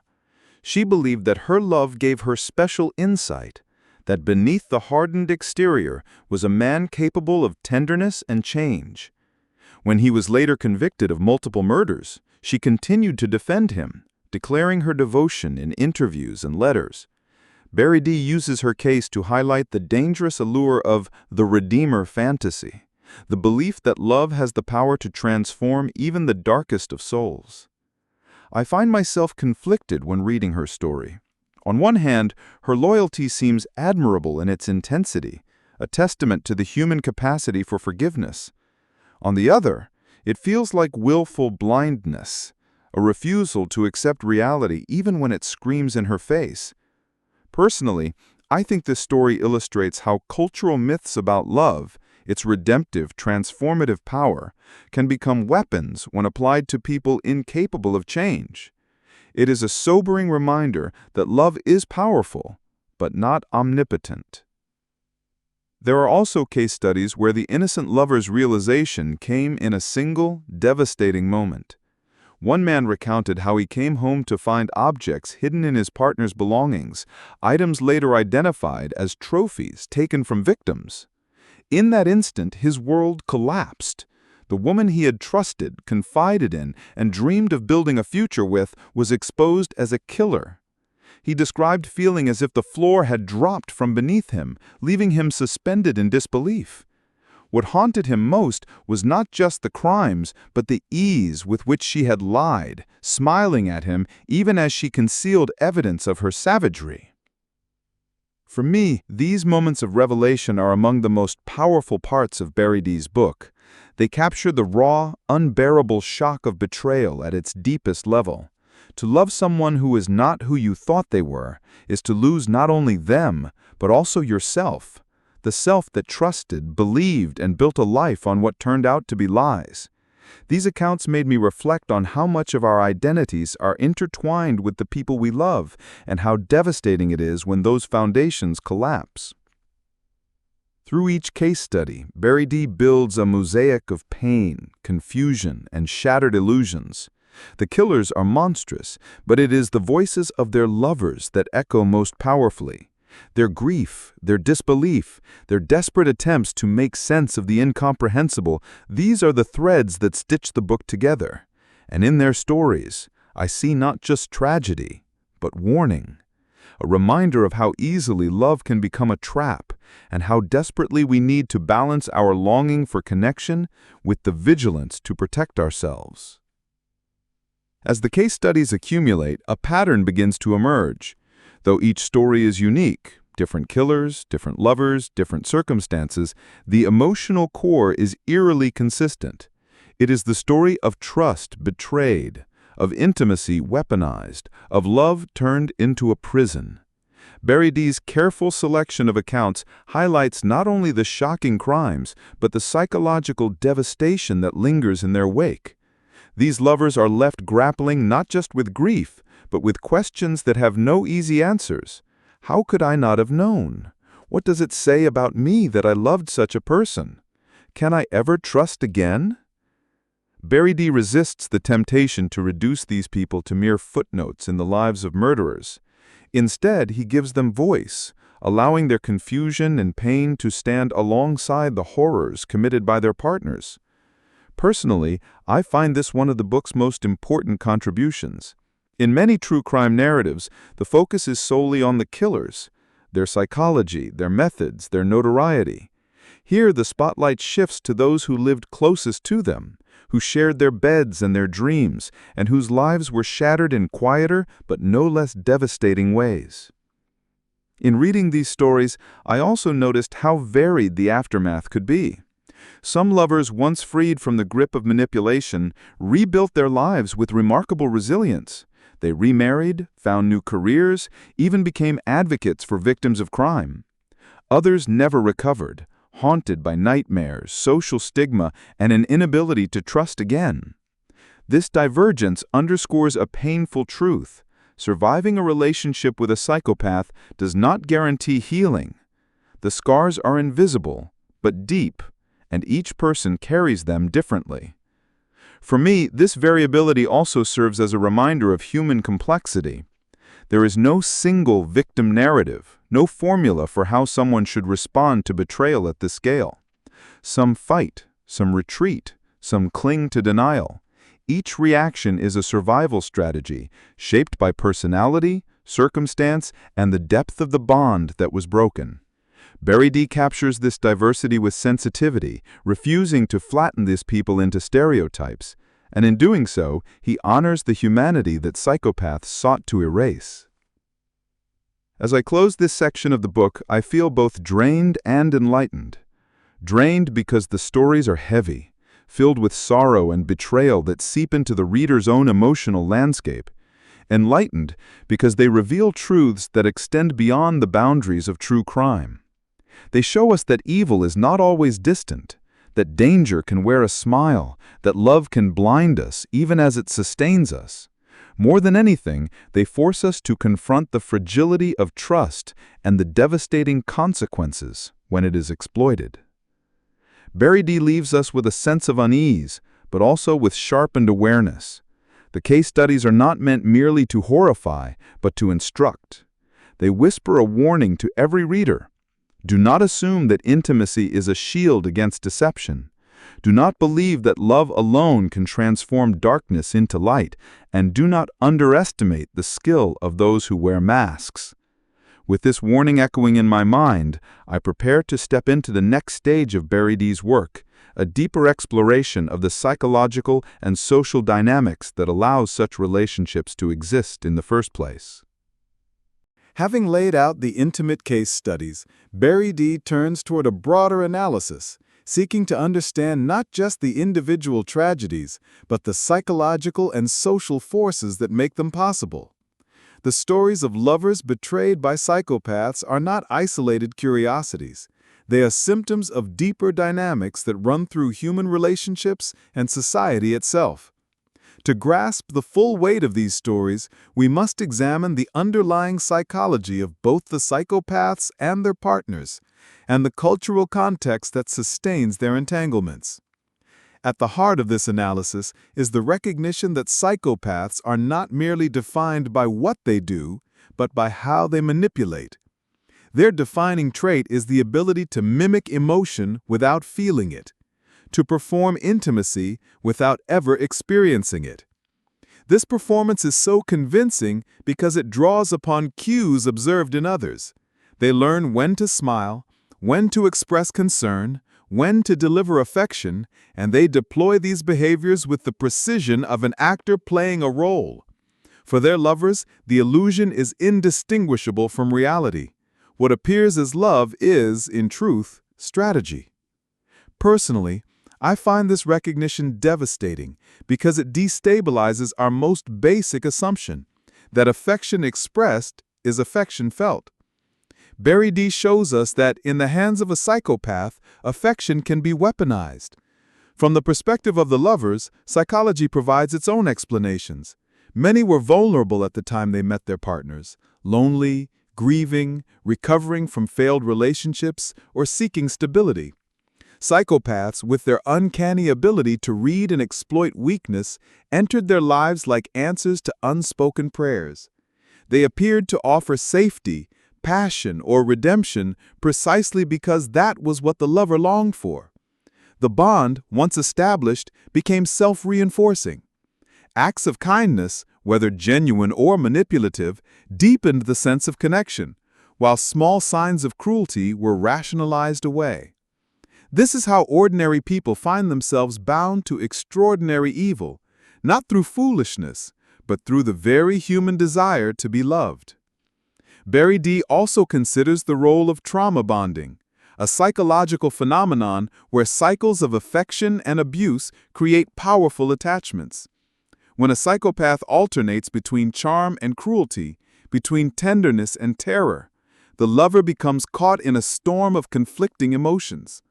She believed that her love gave her special insight, that beneath the hardened exterior was a man capable of tenderness and change. When he was later convicted of multiple murders, she continued to defend him, declaring her devotion in interviews and letters. Berry-Dee uses her case to highlight the dangerous allure of the Redeemer fantasy, the belief that love has the power to transform even the darkest of souls. I find myself conflicted when reading her story. On one hand, her loyalty seems admirable in its intensity, a testament to the human capacity for forgiveness. On the other, it feels like willful blindness, a refusal to accept reality even when it screams in her face. Personally, I think this story illustrates how cultural myths about love, its redemptive, transformative power, can become weapons when applied to people incapable of change. It is a sobering reminder that love is powerful, but not omnipotent. There are also case studies where the innocent lover's realization came in a single, devastating moment. One man recounted how he came home to find objects hidden in his partner's belongings, items later identified as trophies taken from victims. In that instant, his world collapsed. The woman he had trusted, confided in, and dreamed of building a future with was exposed as a killer. He described feeling as if the floor had dropped from beneath him, leaving him suspended in disbelief. What haunted him most was not just the crimes, but the ease with which she had lied, smiling at him even as she concealed evidence of her savagery. For me, these moments of revelation are among the most powerful parts of Berry-Dee's book. They capture the raw, unbearable shock of betrayal at its deepest level. To love someone who is not who you thought they were is to lose not only them, but also yourself. The self that trusted, believed, and built a life on what turned out to be lies. These accounts made me reflect on how much of our identities are intertwined with the people we love, and how devastating it is when those foundations collapse. Through each case study, Berry-Dee builds a mosaic of pain, confusion, and shattered illusions. The killers are monstrous, but it is the voices of their lovers that echo most powerfully. Their grief, their disbelief, their desperate attempts to make sense of the incomprehensible, these are the threads that stitch the book together. And in their stories, I see not just tragedy, but warning. A reminder of how easily love can become a trap, and how desperately we need to balance our longing for connection with the vigilance to protect ourselves. As the case studies accumulate, a pattern begins to emerge. Though each story is unique, different killers, different lovers, different circumstances, the emotional core is eerily consistent. It is the story of trust betrayed, of intimacy weaponized, of love turned into a prison. Berry-Dee's careful selection of accounts highlights not only the shocking crimes, but the psychological devastation that lingers in their wake. These lovers are left grappling not just with grief, but with questions that have no easy answers. How could I not have known? What does it say about me that I loved such a person? Can I ever trust again? Berry-Dee resists the temptation to reduce these people to mere footnotes in the lives of murderers. Instead, he gives them voice, allowing their confusion and pain to stand alongside the horrors committed by their partners. Personally, I find this one of the book's most important contributions. In many true crime narratives, the focus is solely on the killers, their psychology, their methods, their notoriety. Here, the spotlight shifts to those who lived closest to them, who shared their beds and their dreams, and whose lives were shattered in quieter but no less devastating ways. In reading these stories, I also noticed how varied the aftermath could be. Some lovers, once freed from the grip of manipulation, rebuilt their lives with remarkable resilience. They remarried, found new careers, even became advocates for victims of crime. Others never recovered, haunted by nightmares, social stigma, and an inability to trust again. This divergence underscores a painful truth. Surviving a relationship with a psychopath does not guarantee healing. The scars are invisible, but deep, and each person carries them differently. For me, this variability also serves as a reminder of human complexity. There is no single victim narrative, no formula for how someone should respond to betrayal at this scale. Some fight, some retreat, some cling to denial. Each reaction is a survival strategy, shaped by personality, circumstance, and the depth of the bond that was broken. Berry-Dee captures this diversity with sensitivity, refusing to flatten these people into stereotypes, and in doing so, he honors the humanity that psychopaths sought to erase. As I close this section of the book, I feel both drained and enlightened. Drained because the stories are heavy, filled with sorrow and betrayal that seep into the reader's own emotional landscape. Enlightened because they reveal truths that extend beyond the boundaries of true crime. They show us that evil is not always distant, that danger can wear a smile, that love can blind us even as it sustains us. More than anything, they force us to confront the fragility of trust and the devastating consequences when it is exploited. Berry-Dee leaves us with a sense of unease, but also with sharpened awareness. The case studies are not meant merely to horrify, but to instruct. They whisper a warning to every reader. Do not assume that intimacy is a shield against deception. Do not believe that love alone can transform darkness into light, and do not underestimate the skill of those who wear masks. With this warning echoing in my mind, I prepare to step into the next stage of Berry-Dee's work, a deeper exploration of the psychological and social dynamics that allows such relationships to exist in the first place. Having laid out the intimate case studies, Berry-Dee turns toward a broader analysis, seeking to understand not just the individual tragedies, but the psychological and social forces that make them possible. The stories of lovers betrayed by psychopaths are not isolated curiosities. They are symptoms of deeper dynamics that run through human relationships and society itself. To grasp the full weight of these stories, we must examine the underlying psychology of both the psychopaths and their partners, and the cultural context that sustains their entanglements. At the heart of this analysis is the recognition that psychopaths are not merely defined by what they do, but by how they manipulate. Their defining trait is the ability to mimic emotion without feeling it, to perform intimacy without ever experiencing it. This performance is so convincing because it draws upon cues observed in others. They learn when to smile, when to express concern, when to deliver affection, and they deploy these behaviors with the precision of an actor playing a role. For their lovers, the illusion is indistinguishable from reality. What appears as love is, in truth, strategy. Personally, I find this recognition devastating because it destabilizes our most basic assumption, that affection expressed is affection felt. Berry-Dee shows us that, in the hands of a psychopath, affection can be weaponized. From the perspective of the lovers, psychology provides its own explanations. Many were vulnerable at the time they met their partners, lonely, grieving, recovering from failed relationships, or seeking stability. Psychopaths, with their uncanny ability to read and exploit weakness, entered their lives like answers to unspoken prayers. They appeared to offer safety, passion, or redemption precisely because that was what the lover longed for. The bond, once established, became self-reinforcing. Acts of kindness, whether genuine or manipulative, deepened the sense of connection, while small signs of cruelty were rationalized away. This is how ordinary people find themselves bound to extraordinary evil, not through foolishness, but through the very human desire to be loved. Berry-Dee also considers the role of trauma bonding, a psychological phenomenon where cycles of affection and abuse create powerful attachments. When a psychopath alternates between charm and cruelty, between tenderness and terror, the lover becomes caught in a storm of conflicting emotions.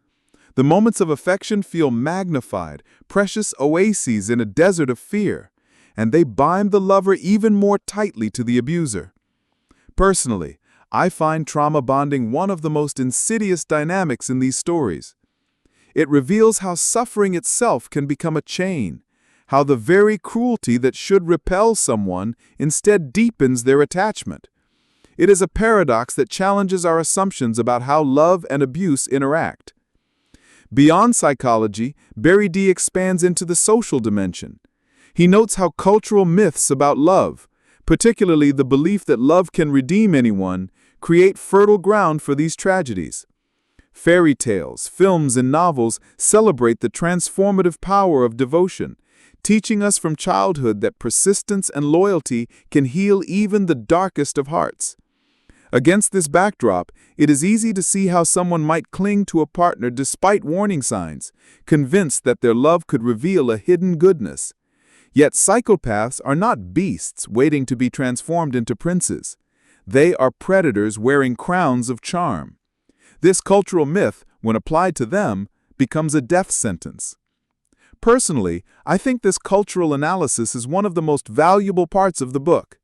The moments of affection feel magnified, precious oases in a desert of fear, and they bind the lover even more tightly to the abuser. Personally, I find trauma bonding one of the most insidious dynamics in these stories. It reveals how suffering itself can become a chain, how the very cruelty that should repel someone instead deepens their attachment. It is a paradox that challenges our assumptions about how love and abuse interact. Beyond psychology, Berry-Dee expands into the social dimension. He notes how cultural myths about love, particularly the belief that love can redeem anyone, create fertile ground for these tragedies. Fairy tales, films, and novels celebrate the transformative power of devotion, teaching us from childhood that persistence and loyalty can heal even the darkest of hearts. Against this backdrop, it is easy to see how someone might cling to a partner despite warning signs, convinced that their love could reveal a hidden goodness. Yet psychopaths are not beasts waiting to be transformed into princes. They are predators wearing crowns of charm. This cultural myth, when applied to them, becomes a death sentence. Personally, I think this cultural analysis is one of the most valuable parts of the book.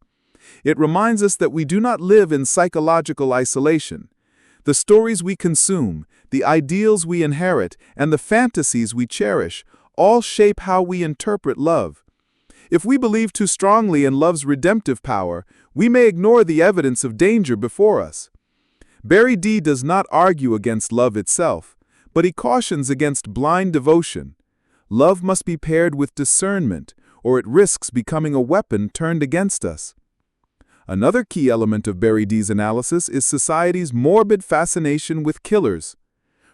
It reminds us that we do not live in psychological isolation. The stories we consume, the ideals we inherit, and the fantasies we cherish all shape how we interpret love. If we believe too strongly in love's redemptive power, we may ignore the evidence of danger before us. Berry-Dee does not argue against love itself, but he cautions against blind devotion. Love must be paired with discernment, or it risks becoming a weapon turned against us. Another key element of Berry-Dee's analysis is society's morbid fascination with killers.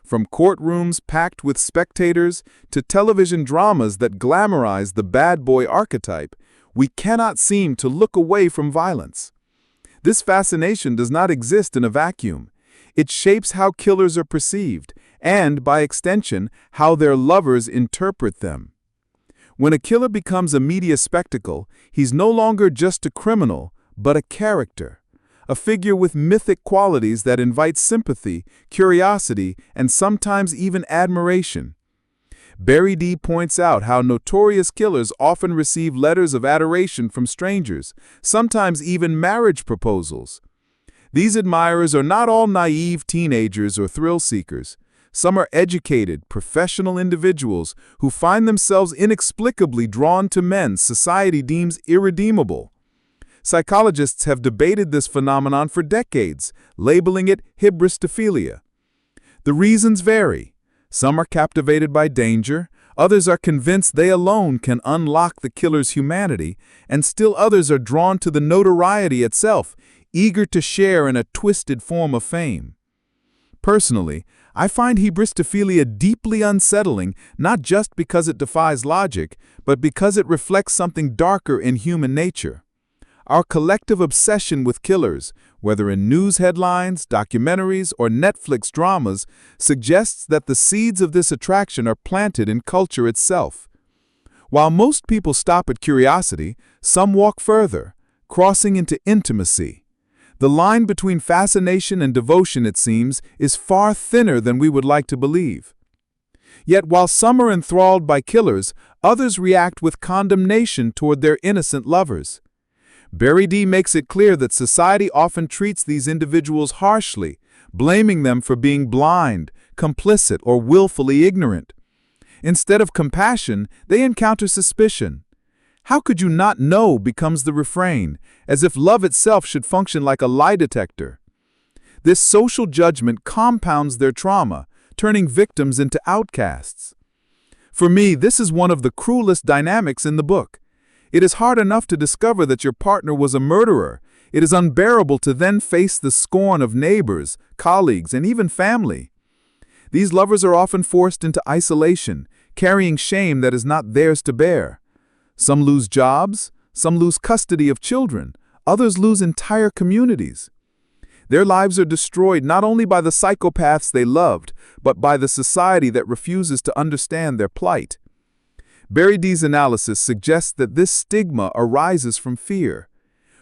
From courtrooms packed with spectators to television dramas that glamorize the bad boy archetype, we cannot seem to look away from violence. This fascination does not exist in a vacuum. It shapes how killers are perceived, and, by extension, how their lovers interpret them. When a killer becomes a media spectacle, he's no longer just a criminal, but a character, a figure with mythic qualities that invite sympathy, curiosity, and sometimes even admiration. Berry-Dee points out how notorious killers often receive letters of adoration from strangers, sometimes even marriage proposals. These admirers are not all naive teenagers or thrill seekers. Some are educated, professional individuals who find themselves inexplicably drawn to men society deems irredeemable. Psychologists have debated this phenomenon for decades, labeling it hybristophilia. The reasons vary. Some are captivated by danger, others are convinced they alone can unlock the killer's humanity, and still others are drawn to the notoriety itself, eager to share in a twisted form of fame. Personally, I find hybristophilia deeply unsettling, not just because it defies logic, but because it reflects something darker in human nature. Our collective obsession with killers, whether in news headlines, documentaries, or Netflix dramas, suggests that the seeds of this attraction are planted in culture itself. While most people stop at curiosity, some walk further, crossing into intimacy. The line between fascination and devotion, it seems, is far thinner than we would like to believe. Yet while some are enthralled by killers, others react with condemnation toward their innocent lovers. Berry-Dee makes it clear that society often treats these individuals harshly, blaming them for being blind, complicit, or willfully ignorant. Instead of compassion, they encounter suspicion. "How could you not know?" becomes the refrain, as if love itself should function like a lie detector. This social judgment compounds their trauma, turning victims into outcasts. For me, this is one of the cruelest dynamics in the book. It is hard enough to discover that your partner was a murderer. It is unbearable to then face the scorn of neighbors, colleagues, and even family. These lovers are often forced into isolation, carrying shame that is not theirs to bear. Some lose jobs, some lose custody of children, others lose entire communities. Their lives are destroyed not only by the psychopaths they loved, but by the society that refuses to understand their plight. Berry-Dee's analysis suggests that this stigma arises from fear.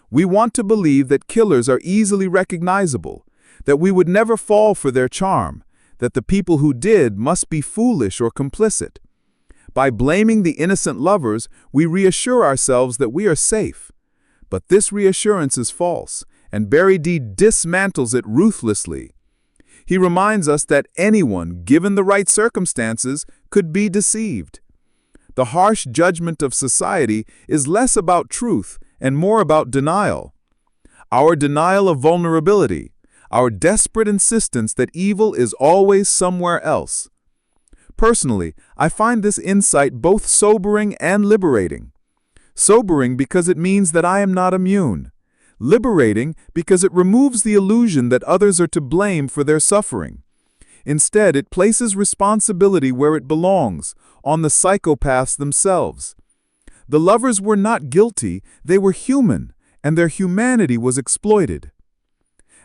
We want to believe that killers are easily recognizable, that we would never fall for their charm, that the people who did must be foolish or complicit. By blaming the innocent lovers, we reassure ourselves that we are safe. But this reassurance is false, and Berry-Dee dismantles it ruthlessly. He reminds us that anyone, given the right circumstances, could be deceived. The harsh judgment of society is less about truth and more about denial. Our denial of vulnerability, our desperate insistence that evil is always somewhere else. Personally, I find this insight both sobering and liberating. Sobering because it means that I am not immune. Liberating because it removes the illusion that others are to blame for their suffering. Instead, it places responsibility where it belongs, on the psychopaths themselves. The lovers were not guilty, they were human, and their humanity was exploited.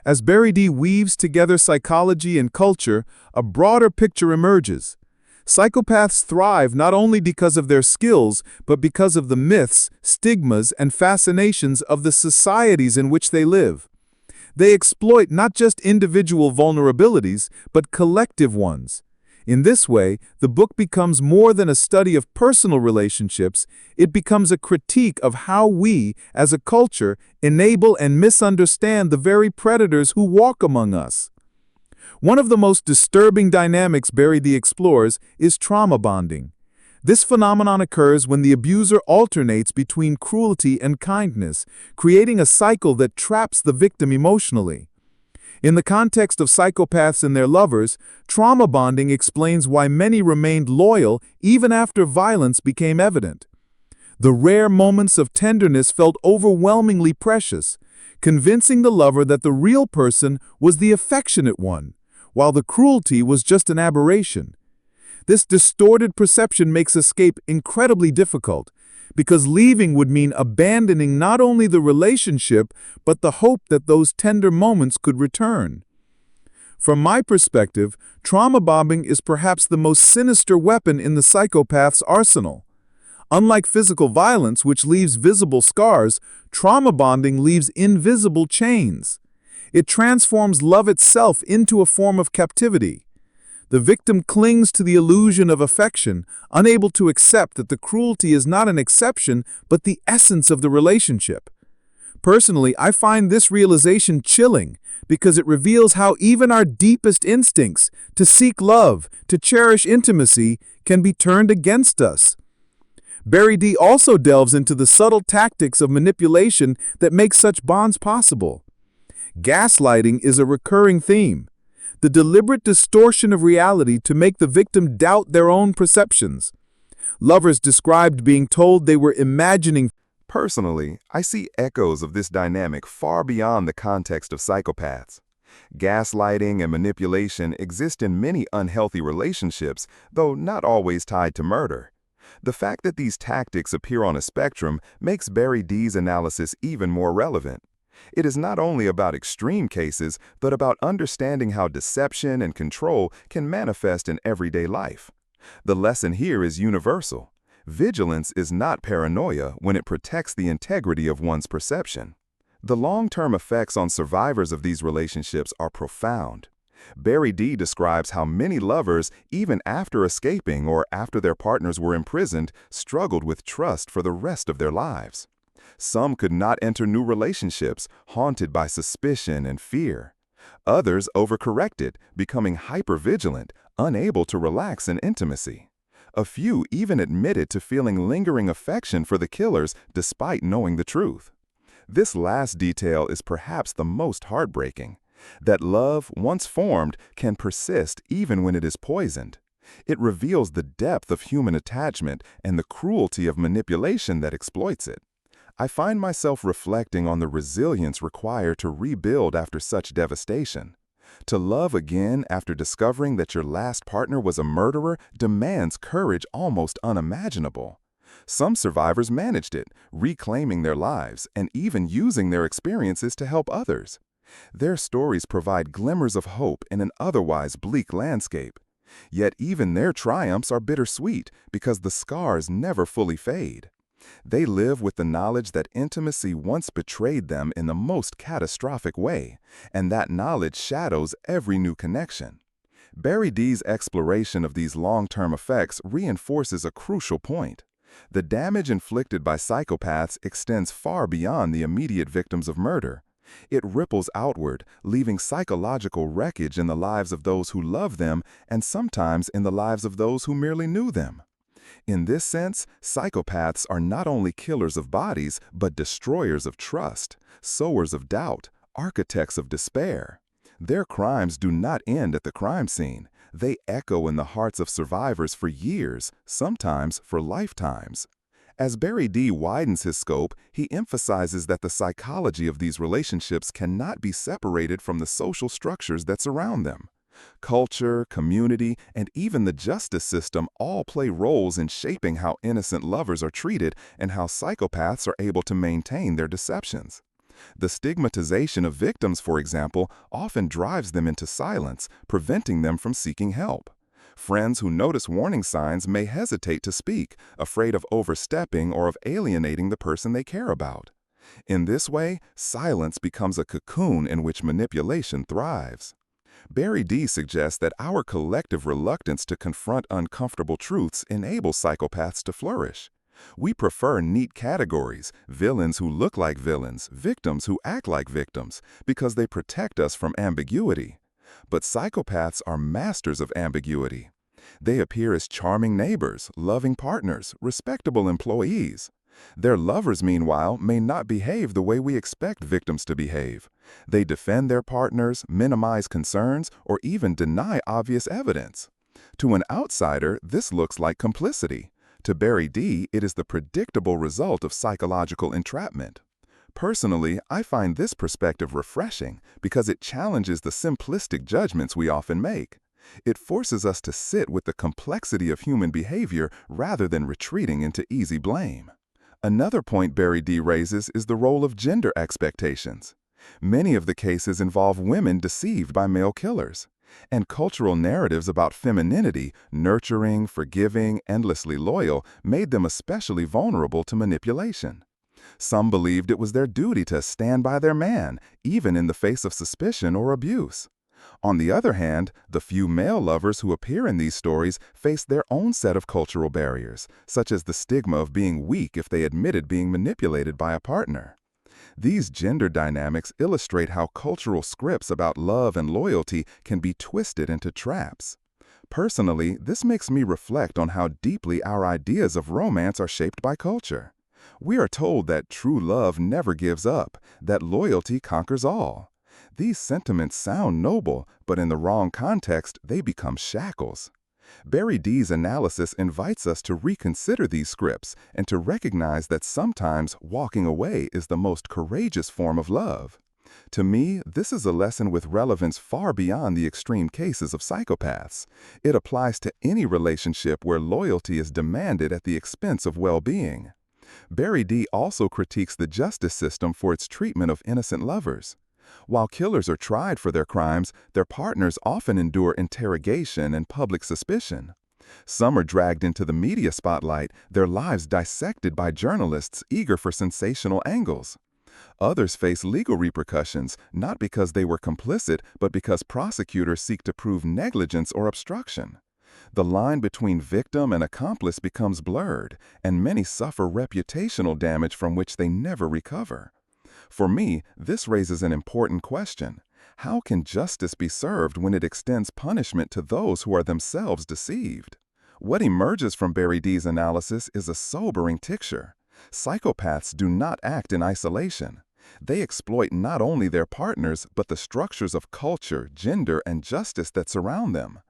As Berry-Dee weaves together psychology and culture, a broader picture emerges. Psychopaths thrive not only because of their skills, but because of the myths, stigmas, and fascinations of the societies in which they live. They exploit not just individual vulnerabilities, but collective ones. In this way, the book becomes more than a study of personal relationships, it becomes a critique of how we, as a culture, enable and misunderstand the very predators who walk among us. One of the most disturbing dynamics Berry-Dee explores is trauma bonding. This phenomenon occurs when the abuser alternates between cruelty and kindness, creating a cycle that traps the victim emotionally. In the context of psychopaths and their lovers, trauma bonding explains why many remained loyal even after violence became evident. The rare moments of tenderness felt overwhelmingly precious, convincing the lover that the real person was the affectionate one, while the cruelty was just an aberration. This distorted perception makes escape incredibly difficult, because leaving would mean abandoning not only the relationship, but the hope that those tender moments could return. From my perspective, trauma bonding is perhaps the most sinister weapon in the psychopath's arsenal. Unlike physical violence, which leaves visible scars, trauma bonding leaves invisible chains. It transforms love itself into a form of captivity. The victim clings to the illusion of affection, unable to accept that the cruelty is not an exception, but the essence of the relationship. Personally, I find this realization chilling because it reveals how even our deepest instincts to seek love, to cherish intimacy, can be turned against us. Berry-Dee also delves into the subtle tactics of manipulation that make such bonds possible. Gaslighting is a recurring theme, the deliberate distortion of reality to make the victim doubt their own perceptions. Lovers described being told they were imagining. Personally, I see echoes of this dynamic far beyond the context of psychopaths. Gaslighting and manipulation exist in many unhealthy relationships, though not always tied to murder. The fact that these tactics appear on a spectrum makes Berry-Dee's analysis even more relevant. It is not only about extreme cases, but about understanding how deception and control can manifest in everyday life. The lesson here is universal. Vigilance is not paranoia when it protects the integrity of one's perception. The long-term effects on survivors of these relationships are profound. Berry-Dee describes how many lovers, even after escaping or after their partners were imprisoned, struggled with trust for the rest of their lives. Some could not enter new relationships, haunted by suspicion and fear. Others overcorrected, becoming hypervigilant, unable to relax in intimacy. A few even admitted to feeling lingering affection for the killers despite knowing the truth. This last detail is perhaps the most heartbreaking, that love, once formed, can persist even when it is poisoned. It reveals the depth of human attachment and the cruelty of manipulation that exploits it. I find myself reflecting on the resilience required to rebuild after such devastation. To love again after discovering that your last partner was a murderer demands courage almost unimaginable. Some survivors managed it, reclaiming their lives and even using their experiences to help others. Their stories provide glimmers of hope in an otherwise bleak landscape. Yet even their triumphs are bittersweet because the scars never fully fade. They live with the knowledge that intimacy once betrayed them in the most catastrophic way, and that knowledge shadows every new connection. Berry-Dee's exploration of these long-term effects reinforces a crucial point. The damage inflicted by psychopaths extends far beyond the immediate victims of murder. It ripples outward, leaving psychological wreckage in the lives of those who love them and sometimes in the lives of those who merely knew them. In this sense, psychopaths are not only killers of bodies, but destroyers of trust, sowers of doubt, architects of despair. Their crimes do not end at the crime scene. They echo in the hearts of survivors for years, sometimes for lifetimes. As Berry-Dee widens his scope, he emphasizes that the psychology of these relationships cannot be separated from the social structures that surround them. Culture, community, and even the justice system all play roles in shaping how innocent lovers are treated and how psychopaths are able to maintain their deceptions. The stigmatization of victims, for example, often drives them into silence, preventing them from seeking help. Friends who notice warning signs may hesitate to speak, afraid of overstepping or of alienating the person they care about. In this way, silence becomes a cocoon in which manipulation thrives. Berry-Dee suggests that our collective reluctance to confront uncomfortable truths enables psychopaths to flourish. We prefer neat categories, villains who look like villains, victims who act like victims, because they protect us from ambiguity. But psychopaths are masters of ambiguity. They appear as charming neighbors, loving partners, respectable employees. Their lovers, meanwhile, may not behave the way we expect victims to behave. They defend their partners, minimize concerns, or even deny obvious evidence. To an outsider, this looks like complicity. To Berry-Dee, it is the predictable result of psychological entrapment. Personally, I find this perspective refreshing because it challenges the simplistic judgments we often make. It forces us to sit with the complexity of human behavior rather than retreating into easy blame. Another point Berry-Dee raises is the role of gender expectations. Many of the cases involve women deceived by male killers, and cultural narratives about femininity, nurturing, forgiving, endlessly loyal, made them especially vulnerable to manipulation. Some believed it was their duty to stand by their man, even in the face of suspicion or abuse. On the other hand, the few male lovers who appear in these stories faced their own set of cultural barriers, such as the stigma of being weak if they admitted being manipulated by a partner. These gender dynamics illustrate how cultural scripts about love and loyalty can be twisted into traps. Personally, this makes me reflect on how deeply our ideas of romance are shaped by culture. We are told that true love never gives up, that loyalty conquers all. These sentiments sound noble, but in the wrong context, they become shackles. Berry-Dee's analysis invites us to reconsider these scripts and to recognize that sometimes walking away is the most courageous form of love. To me, this is a lesson with relevance far beyond the extreme cases of psychopaths. It applies to any relationship where loyalty is demanded at the expense of well-being. Berry-Dee also critiques the justice system for its treatment of innocent lovers. While killers are tried for their crimes, their partners often endure interrogation and public suspicion. Some are dragged into the media spotlight, their lives dissected by journalists eager for sensational angles. Others face legal repercussions, not because they were complicit, but because prosecutors seek to prove negligence or obstruction. The line between victim and accomplice becomes blurred, and many suffer reputational damage from which they never recover. For me, this raises an important question. How can justice be served when it extends punishment to those who are themselves deceived? What emerges from Berry-Dee's analysis is a sobering picture. Psychopaths do not act in isolation. They exploit not only their partners, but the structures of culture, gender, and justice that surround them.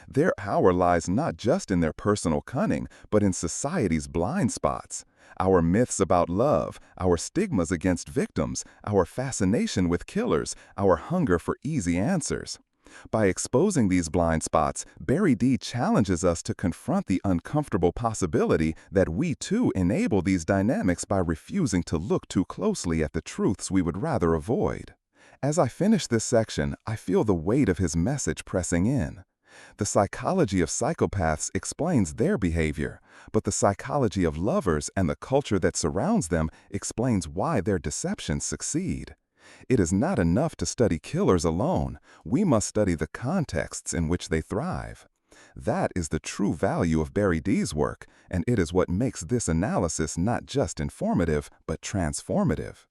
Their power lies not just in their personal cunning, but in society's blind spots. Our myths about love, our stigmas against victims, our fascination with killers, our hunger for easy answers. By exposing these blind spots, Berry-Dee challenges us to confront the uncomfortable possibility that we too enable these dynamics by refusing to look too closely at the truths we would rather avoid. As I finish this section, I feel the weight of his message pressing in. The psychology of psychopaths explains their behavior, but the psychology of lovers and the culture that surrounds them explains why their deceptions succeed. It is not enough to study killers alone. We must study the contexts in which they thrive. That is the true value of Berry-Dee's work, and it is what makes this analysis not just informative, but transformative.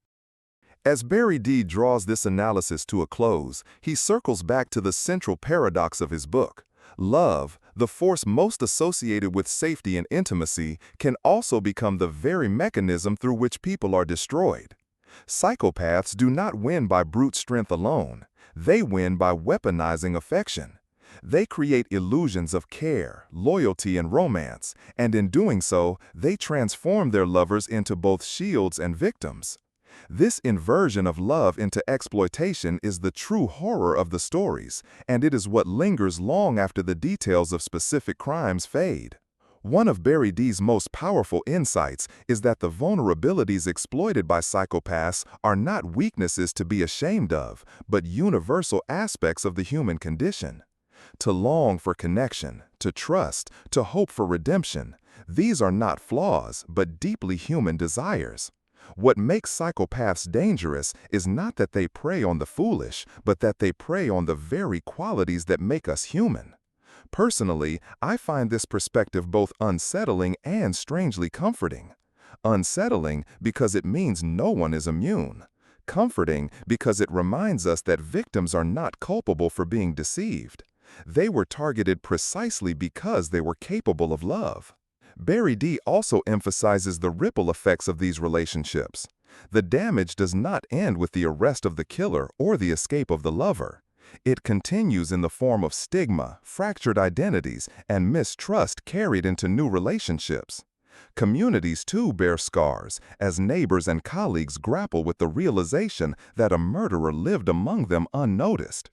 As Berry-Dee draws this analysis to a close, he circles back to the central paradox of his book. Love, the force most associated with safety and intimacy, can also become the very mechanism through which people are destroyed. Psychopaths do not win by brute strength alone. They win by weaponizing affection. They create illusions of care, loyalty, and romance, and in doing so, they transform their lovers into both shields and victims. This inversion of love into exploitation is the true horror of the stories, and it is what lingers long after the details of specific crimes fade. One of Berry-Dee's most powerful insights is that the vulnerabilities exploited by psychopaths are not weaknesses to be ashamed of, but universal aspects of the human condition. To long for connection, to trust, to hope for redemption, these are not flaws, but deeply human desires. What makes psychopaths dangerous is not that they prey on the foolish, but that they prey on the very qualities that make us human. Personally, I find this perspective both unsettling and strangely comforting. Unsettling because it means no one is immune. Comforting because it reminds us that victims are not culpable for being deceived. They were targeted precisely because they were capable of love. Berry-Dee also emphasizes the ripple effects of these relationships. The damage does not end with the arrest of the killer or the escape of the lover. It continues in the form of stigma, fractured identities, and mistrust carried into new relationships. Communities too bear scars, as neighbors and colleagues grapple with the realization that a murderer lived among them unnoticed.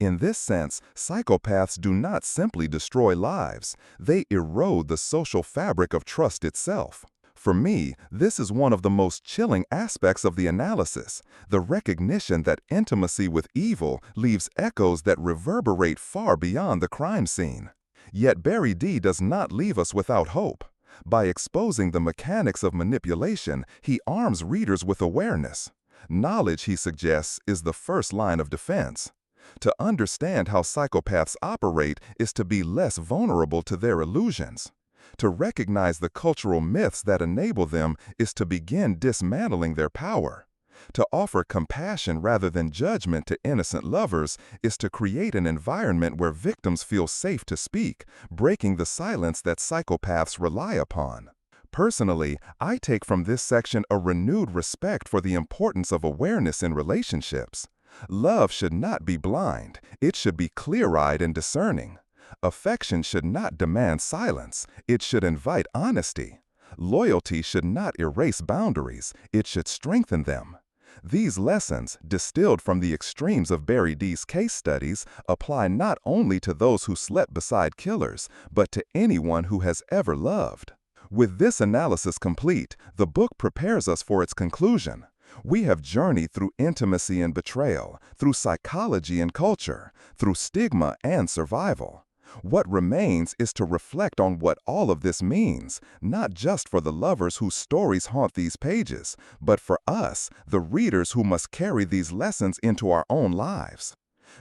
In this sense, psychopaths do not simply destroy lives, they erode the social fabric of trust itself. For me, this is one of the most chilling aspects of the analysis, the recognition that intimacy with evil leaves echoes that reverberate far beyond the crime scene. Yet Berry-Dee does not leave us without hope. By exposing the mechanics of manipulation, he arms readers with awareness. Knowledge, he suggests, is the first line of defense. To understand how psychopaths operate is to be less vulnerable to their illusions. To recognize the cultural myths that enable them is to begin dismantling their power. To offer compassion rather than judgment to innocent lovers is to create an environment where victims feel safe to speak, breaking the silence that psychopaths rely upon. Personally, I take from this section a renewed respect for the importance of awareness in relationships. Love should not be blind, it should be clear-eyed and discerning. Affection should not demand silence, it should invite honesty. Loyalty should not erase boundaries, it should strengthen them. These lessons, distilled from the extremes of Berry-Dee's case studies, apply not only to those who slept beside killers, but to anyone who has ever loved. With this analysis complete, the book prepares us for its conclusion. We have journeyed through intimacy and betrayal, through psychology and culture, through stigma and survival. What remains is to reflect on what all of this means, not just for the lovers whose stories haunt these pages, but for us, the readers who must carry these lessons into our own lives.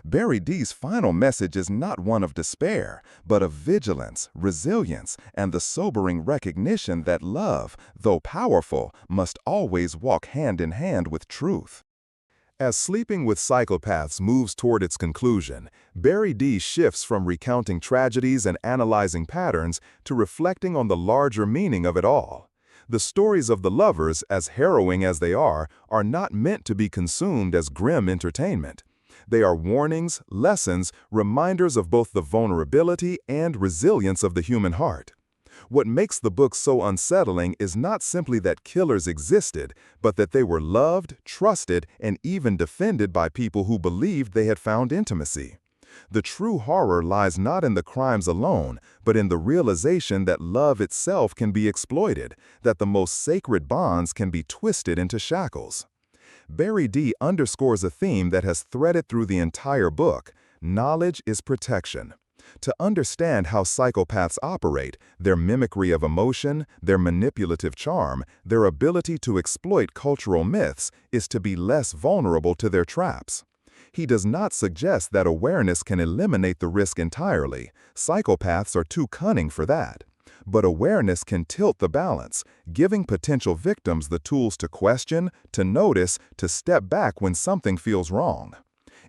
Berry-Dee's final message is not one of despair, but of vigilance, resilience, and the sobering recognition that love, though powerful, must always walk hand in hand with truth. As Sleeping with Psychopaths moves toward its conclusion, Berry-Dee shifts from recounting tragedies and analyzing patterns to reflecting on the larger meaning of it all. The stories of the lovers, as harrowing as they are not meant to be consumed as grim entertainment. They are warnings, lessons, reminders of both the vulnerability and resilience of the human heart. What makes the book so unsettling is not simply that killers existed, but that they were loved, trusted, and even defended by people who believed they had found intimacy. The true horror lies not in the crimes alone, but in the realization that love itself can be exploited, that the most sacred bonds can be twisted into shackles. Berry-Dee underscores a theme that has threaded through the entire book: knowledge is protection. To understand how psychopaths operate, their mimicry of emotion, their manipulative charm, their ability to exploit cultural myths, is to be less vulnerable to their traps. He does not suggest that awareness can eliminate the risk entirely. Psychopaths are too cunning for that. But awareness can tilt the balance, giving potential victims the tools to question, to notice, to step back when something feels wrong.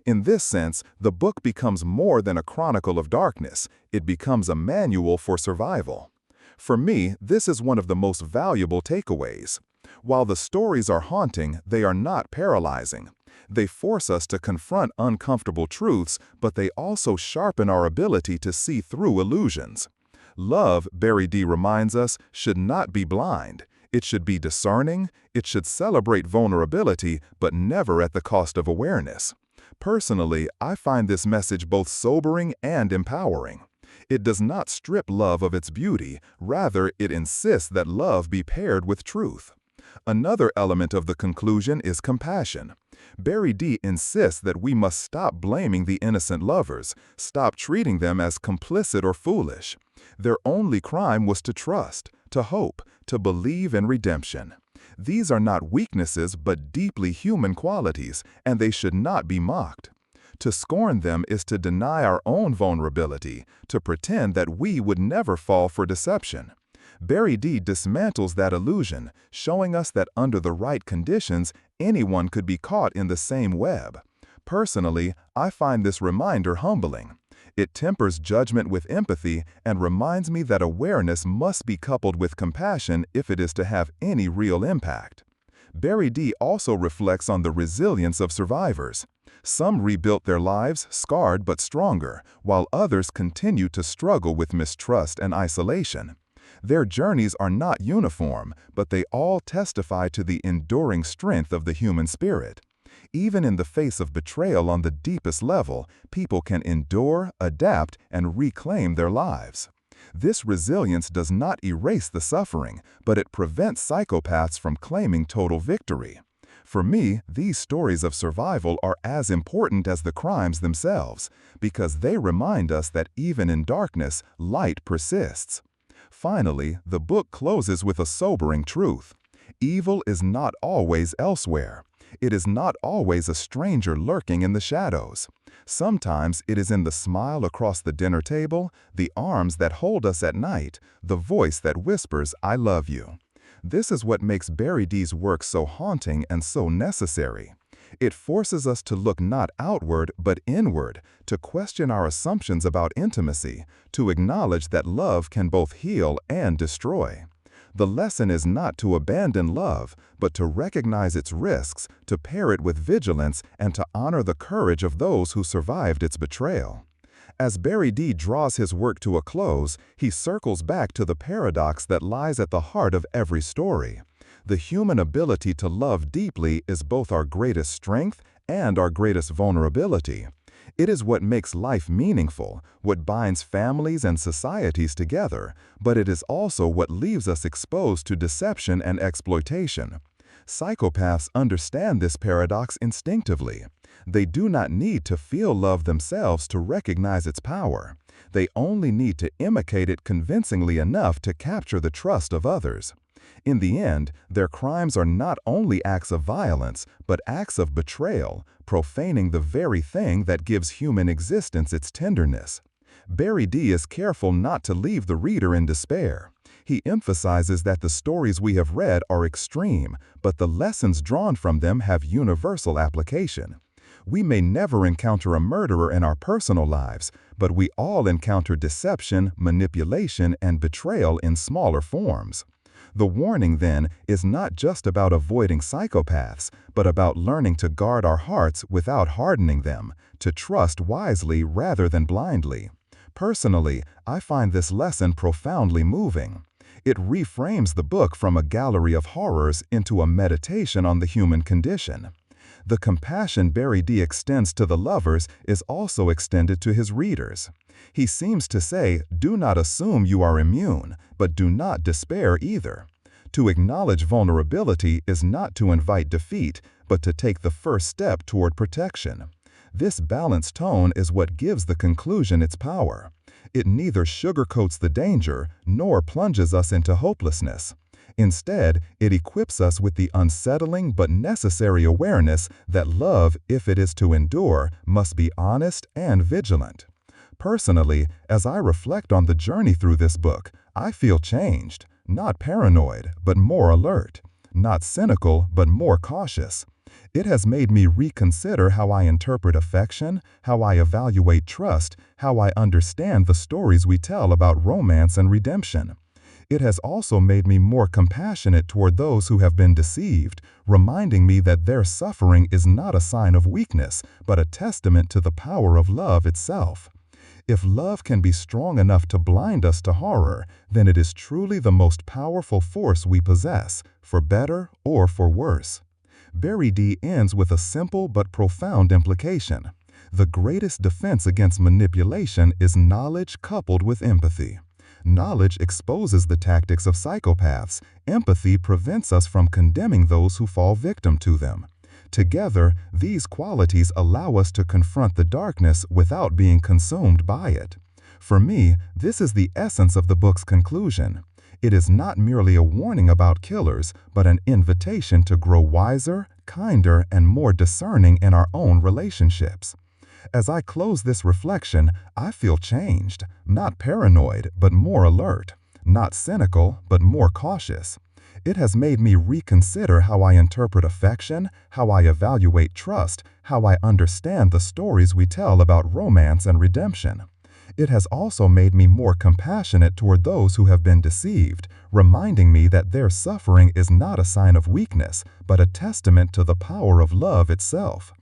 In this sense, the book becomes more than a chronicle of darkness. It becomes a manual for survival. For me, this is one of the most valuable takeaways. While the stories are haunting, they are not paralyzing. They force us to confront uncomfortable truths, but they also sharpen our ability to see through illusions. Love, Berry-Dee reminds us, should not be blind. It should be discerning, it should celebrate vulnerability, but never at the cost of awareness. Personally, I find this message both sobering and empowering. It does not strip love of its beauty, rather it insists that love be paired with truth. Another element of the conclusion is compassion. Berry-Dee insists that we must stop blaming the innocent lovers, stop treating them as complicit or foolish. Their only crime was to trust, to hope, to believe in redemption. These are not weaknesses but deeply human qualities, and they should not be mocked. To scorn them is to deny our own vulnerability, to pretend that we would never fall for deception. Berry-Dee dismantles that illusion, showing us that under the right conditions, anyone could be caught in the same web. Personally, I find this reminder humbling. It tempers judgment with empathy and reminds me that awareness must be coupled with compassion if it is to have any real impact. Berry-Dee also reflects on the resilience of survivors. Some rebuilt their lives scarred but stronger, while others continue to struggle with mistrust and isolation. Their journeys are not uniform, but they all testify to the enduring strength of the human spirit. Even in the face of betrayal on the deepest level, people can endure, adapt, and reclaim their lives. This resilience does not erase the suffering, but it prevents psychopaths from claiming total victory. For me, these stories of survival are as important as the crimes themselves, because they remind us that even in darkness, light persists. Finally, the book closes with a sobering truth. Evil is not always elsewhere. It is not always a stranger lurking in the shadows. Sometimes it is in the smile across the dinner table, the arms that hold us at night, the voice that whispers, "I love you." This is what makes Berry-Dee's work so haunting and so necessary. It forces us to look not outward but inward, to question our assumptions about intimacy, to acknowledge that love can both heal and destroy. The lesson is not to abandon love, but to recognize its risks, to pair it with vigilance, and to honor the courage of those who survived its betrayal. As Berry-Dee draws his work to a close, he circles back to the paradox that lies at the heart of every story. The human ability to love deeply is both our greatest strength and our greatest vulnerability. It is what makes life meaningful, what binds families and societies together, but it is also what leaves us exposed to deception and exploitation. Psychopaths understand this paradox instinctively. They do not need to feel love themselves to recognize its power. They only need to imitate it convincingly enough to capture the trust of others. In the end, their crimes are not only acts of violence, but acts of betrayal, profaning the very thing that gives human existence its tenderness. Berry-Dee is careful not to leave the reader in despair. He emphasizes that the stories we have read are extreme, but the lessons drawn from them have universal application. We may never encounter a murderer in our personal lives, but we all encounter deception, manipulation, and betrayal in smaller forms. The warning, then, is not just about avoiding psychopaths, but about learning to guard our hearts without hardening them, to trust wisely rather than blindly. Personally, I find this lesson profoundly moving. It reframes the book from a gallery of horrors into a meditation on the human condition. The compassion Berry-Dee extends to the lovers is also extended to his readers. He seems to say, do not assume you are immune, but do not despair either. To acknowledge vulnerability is not to invite defeat, but to take the first step toward protection. This balanced tone is what gives the conclusion its power. It neither sugarcoats the danger nor plunges us into hopelessness. Instead, it equips us with the unsettling but necessary awareness that love, if it is to endure, must be honest and vigilant. Personally, as I reflect on the journey through this book, I feel changed, not paranoid, but more alert, not cynical, but more cautious. It has made me reconsider how I interpret affection, how I evaluate trust, how I understand the stories we tell about romance and redemption. It has also made me more compassionate toward those who have been deceived, reminding me that their suffering is not a sign of weakness, but a testament to the power of love itself. If love can be strong enough to blind us to horror, then it is truly the most powerful force we possess, for better or for worse. Berry-Dee ends with a simple but profound implication. The greatest defense against manipulation is knowledge coupled with empathy. Knowledge exposes the tactics of psychopaths. Empathy prevents us from condemning those who fall victim to them. Together, these qualities allow us to confront the darkness without being consumed by it. For me, this is the essence of the book's conclusion. It is not merely a warning about killers, but an invitation to grow wiser, kinder, and more discerning in our own relationships. As I close this reflection, I feel changed, not paranoid, but more alert, not cynical, but more cautious. It has made me reconsider how I interpret affection, how I evaluate trust, how I understand the stories we tell about romance and redemption. It has also made me more compassionate toward those who have been deceived, reminding me that their suffering is not a sign of weakness, but a testament to the power of love itself.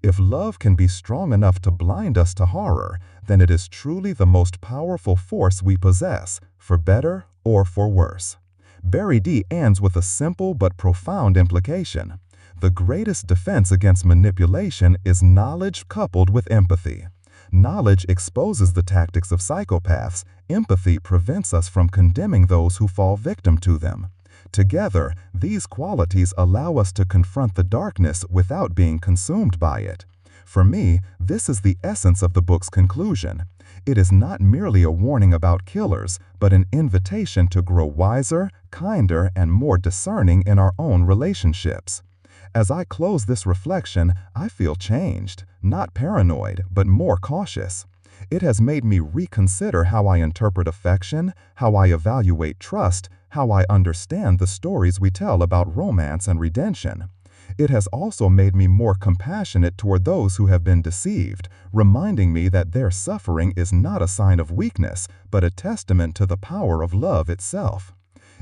If love can be strong enough to blind us to horror, then it is truly the most powerful force we possess, for better or for worse. Berry-Dee ends with a simple but profound implication. The greatest defense against manipulation is knowledge coupled with empathy. Knowledge exposes the tactics of psychopaths. Empathy prevents us from condemning those who fall victim to them. Together, these qualities allow us to confront the darkness without being consumed by it. For me, this is the essence of the book's conclusion. It is not merely a warning about killers, but an invitation to grow wiser, kinder, and more discerning in our own relationships. As I close this reflection, I feel changed, not paranoid, but more cautious. It has made me reconsider how I interpret affection, how I evaluate trust, how I understand the stories we tell about romance and redemption. It has also made me more compassionate toward those who have been deceived, reminding me that their suffering is not a sign of weakness, but a testament to the power of love itself.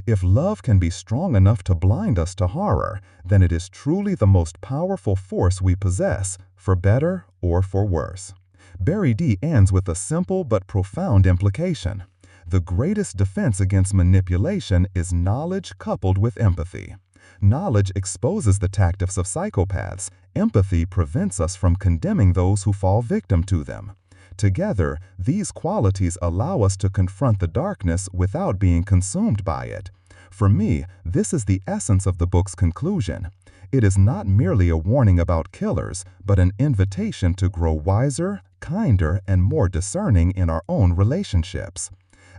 If love can be strong enough to blind us to horror, then it is truly the most powerful force we possess, for better or for worse. Berry-Dee ends with a simple but profound implication. The greatest defense against manipulation is knowledge coupled with empathy. Knowledge exposes the tactics of psychopaths. Empathy prevents us from condemning those who fall victim to them. Together, these qualities allow us to confront the darkness without being consumed by it. For me, this is the essence of the book's conclusion. It is not merely a warning about killers, but an invitation to grow wiser, kinder, and more discerning in our own relationships.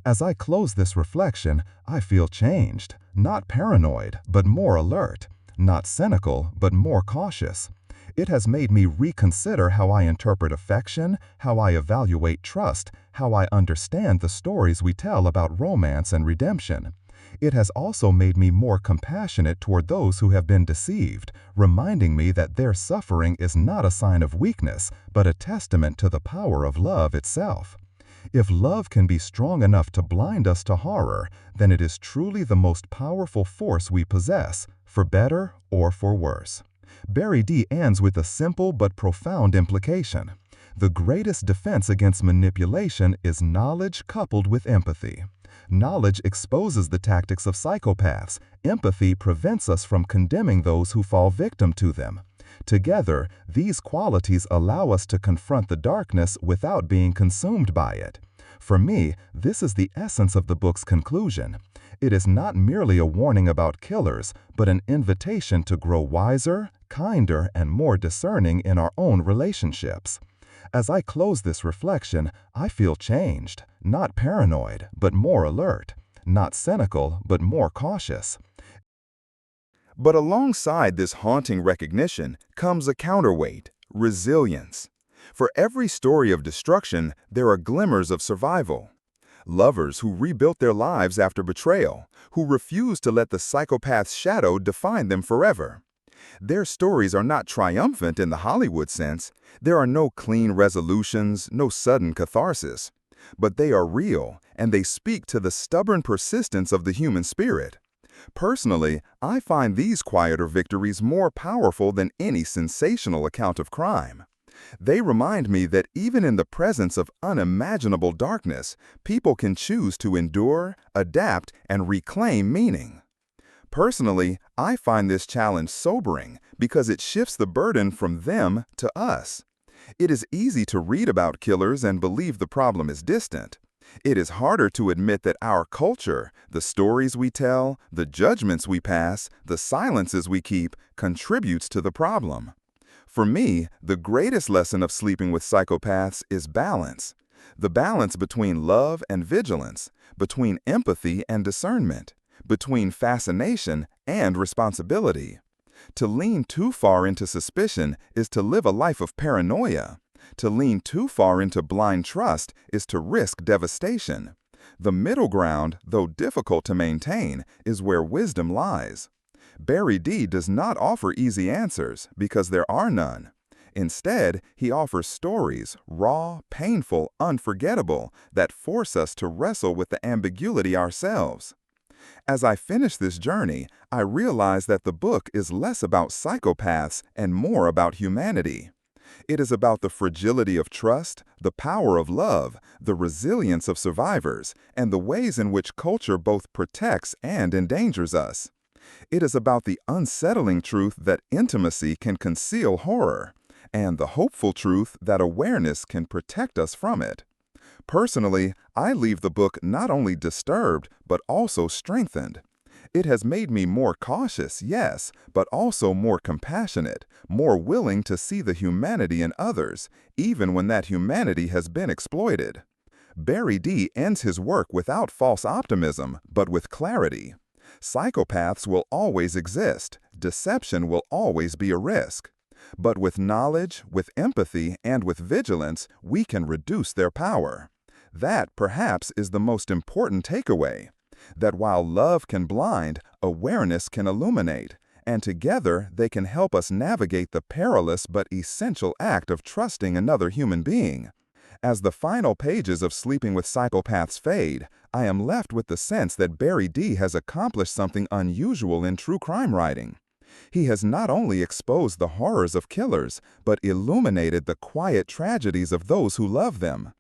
As I close this reflection, I feel changed, not paranoid, but more alert, not cynical, but more cautious. It has made me reconsider how I interpret affection, how I evaluate trust, how I understand the stories we tell about romance and redemption. It has also made me more compassionate toward those who have been deceived, reminding me that their suffering is not a sign of weakness, but a testament to the power of love itself. If love can be strong enough to blind us to horror, then it is truly the most powerful force we possess, for better or for worse. Berry-Dee ends with a simple but profound implication. The greatest defense against manipulation is knowledge coupled with empathy. Knowledge exposes the tactics of psychopaths. Empathy prevents us from condemning those who fall victim to them. Together, these qualities allow us to confront the darkness without being consumed by it. For me, this is the essence of the book's conclusion. It is not merely a warning about killers, but an invitation to grow wiser, kinder, and more discerning in our own relationships. As I close this reflection, I feel changed, not paranoid, but more alert, not cynical, but more cautious. But alongside this haunting recognition comes a counterweight: resilience. For every story of destruction, there are glimmers of survival. Lovers who rebuilt their lives after betrayal, who refused to let the psychopath's shadow define them forever. Their stories are not triumphant in the Hollywood sense. There are no clean resolutions, no sudden catharsis. But they are real, and they speak to the stubborn persistence of the human spirit. Personally, I find these quieter victories more powerful than any sensational account of crime. They remind me that even in the presence of unimaginable darkness, people can choose to endure, adapt, and reclaim meaning. Personally, I find this challenge sobering because it shifts the burden from them to us. It is easy to read about killers and believe the problem is distant. It is harder to admit that our culture, the stories we tell, the judgments we pass, the silences we keep, contributes to the problem. For me, the greatest lesson of sleeping with psychopaths is balance. The balance between love and vigilance, between empathy and discernment, between fascination and responsibility. To lean too far into suspicion is to live a life of paranoia. To lean too far into blind trust is to risk devastation. The middle ground, though difficult to maintain, is where wisdom lies. Berry-Dee does not offer easy answers because there are none. Instead, he offers stories, raw, painful, unforgettable, that force us to wrestle with the ambiguity ourselves. As I finish this journey, I realize that the book is less about psychopaths and more about humanity. It is about the fragility of trust, the power of love, the resilience of survivors, and the ways in which culture both protects and endangers us. It is about the unsettling truth that intimacy can conceal horror, and the hopeful truth that awareness can protect us from it. Personally, I leave the book not only disturbed, but also strengthened. It has made me more cautious, yes, but also more compassionate, more willing to see the humanity in others, even when that humanity has been exploited. Berry-Dee ends his work without false optimism, but with clarity. Psychopaths will always exist. Deception will always be a risk. But with knowledge, with empathy, and with vigilance, we can reduce their power. That, perhaps, is the most important takeaway. That while love can blind, awareness can illuminate, and together they can help us navigate the perilous but essential act of trusting another human being. As the final pages of Sleeping with Psychopaths fade, I am left with the sense that Berry-Dee has accomplished something unusual in true crime writing. He has not only exposed the horrors of killers, but illuminated the quiet tragedies of those who love them.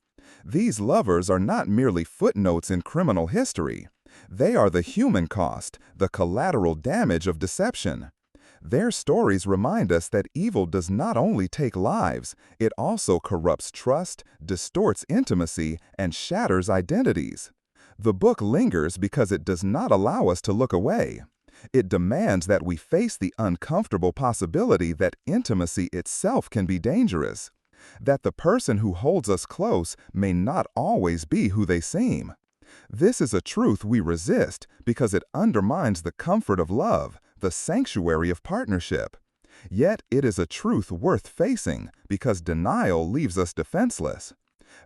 These lovers are not merely footnotes in criminal history. They are the human cost, the collateral damage of deception. Their stories remind us that evil does not only take lives, it also corrupts trust, distorts intimacy, and shatters identities. The book lingers because it does not allow us to look away. It demands that we face the uncomfortable possibility that intimacy itself can be dangerous, that the person who holds us close may not always be who they seem. This is a truth we resist because it undermines the comfort of love, the sanctuary of partnership. Yet it is a truth worth facing because denial leaves us defenseless.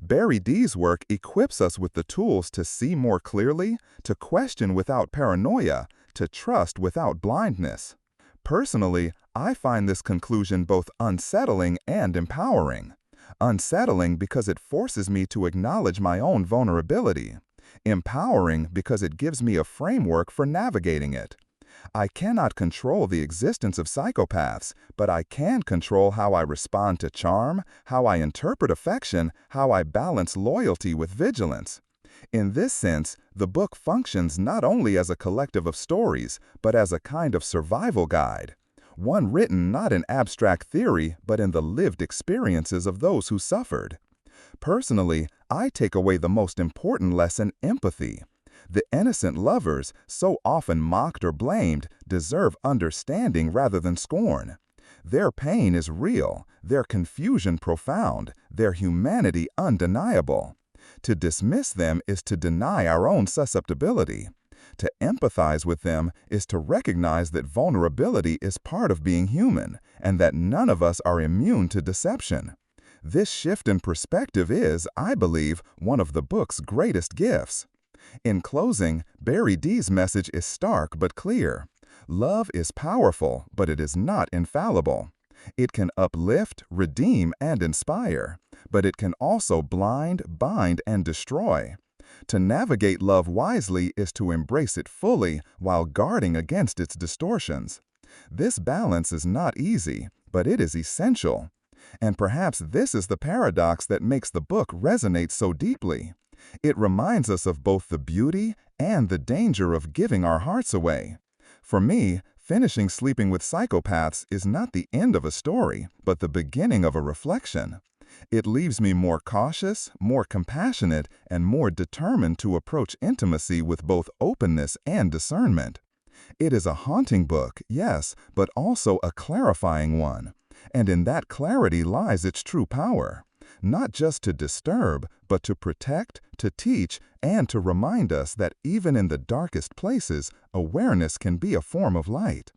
Berry-Dee's work equips us with the tools to see more clearly, to question without paranoia, to trust without blindness. Personally, I find this conclusion both unsettling and empowering. Unsettling because it forces me to acknowledge my own vulnerability. Empowering because it gives me a framework for navigating it. I cannot control the existence of psychopaths, but I can control how I respond to charm, how I interpret affection, how I balance loyalty with vigilance. In this sense, the book functions not only as a collective of stories, but as a kind of survival guide. One written not in abstract theory, but in the lived experiences of those who suffered. Personally, I take away the most important lesson: empathy. The innocent lovers, so often mocked or blamed, deserve understanding rather than scorn. Their pain is real, their confusion profound, their humanity undeniable. To dismiss them is to deny our own susceptibility. To empathize with them is to recognize that vulnerability is part of being human, and that none of us are immune to deception. This shift in perspective is, I believe, one of the book's greatest gifts. In closing, Berry-Dee's message is stark but clear. Love is powerful, but it is not infallible. It can uplift, redeem, and inspire, but it can also blind, bind, and destroy. To navigate love wisely is to embrace it fully while guarding against its distortions. This balance is not easy, but it is essential. And perhaps this is the paradox that makes the book resonate so deeply. It reminds us of both the beauty and the danger of giving our hearts away. For me, finishing Sleeping with Psychopaths is not the end of a story, but the beginning of a reflection. It leaves me more cautious, more compassionate, and more determined to approach intimacy with both openness and discernment. It is a haunting book, yes, but also a clarifying one. And in that clarity lies its true power. Not just to disturb, but to protect, to teach, and to remind us that even in the darkest places, awareness can be a form of light.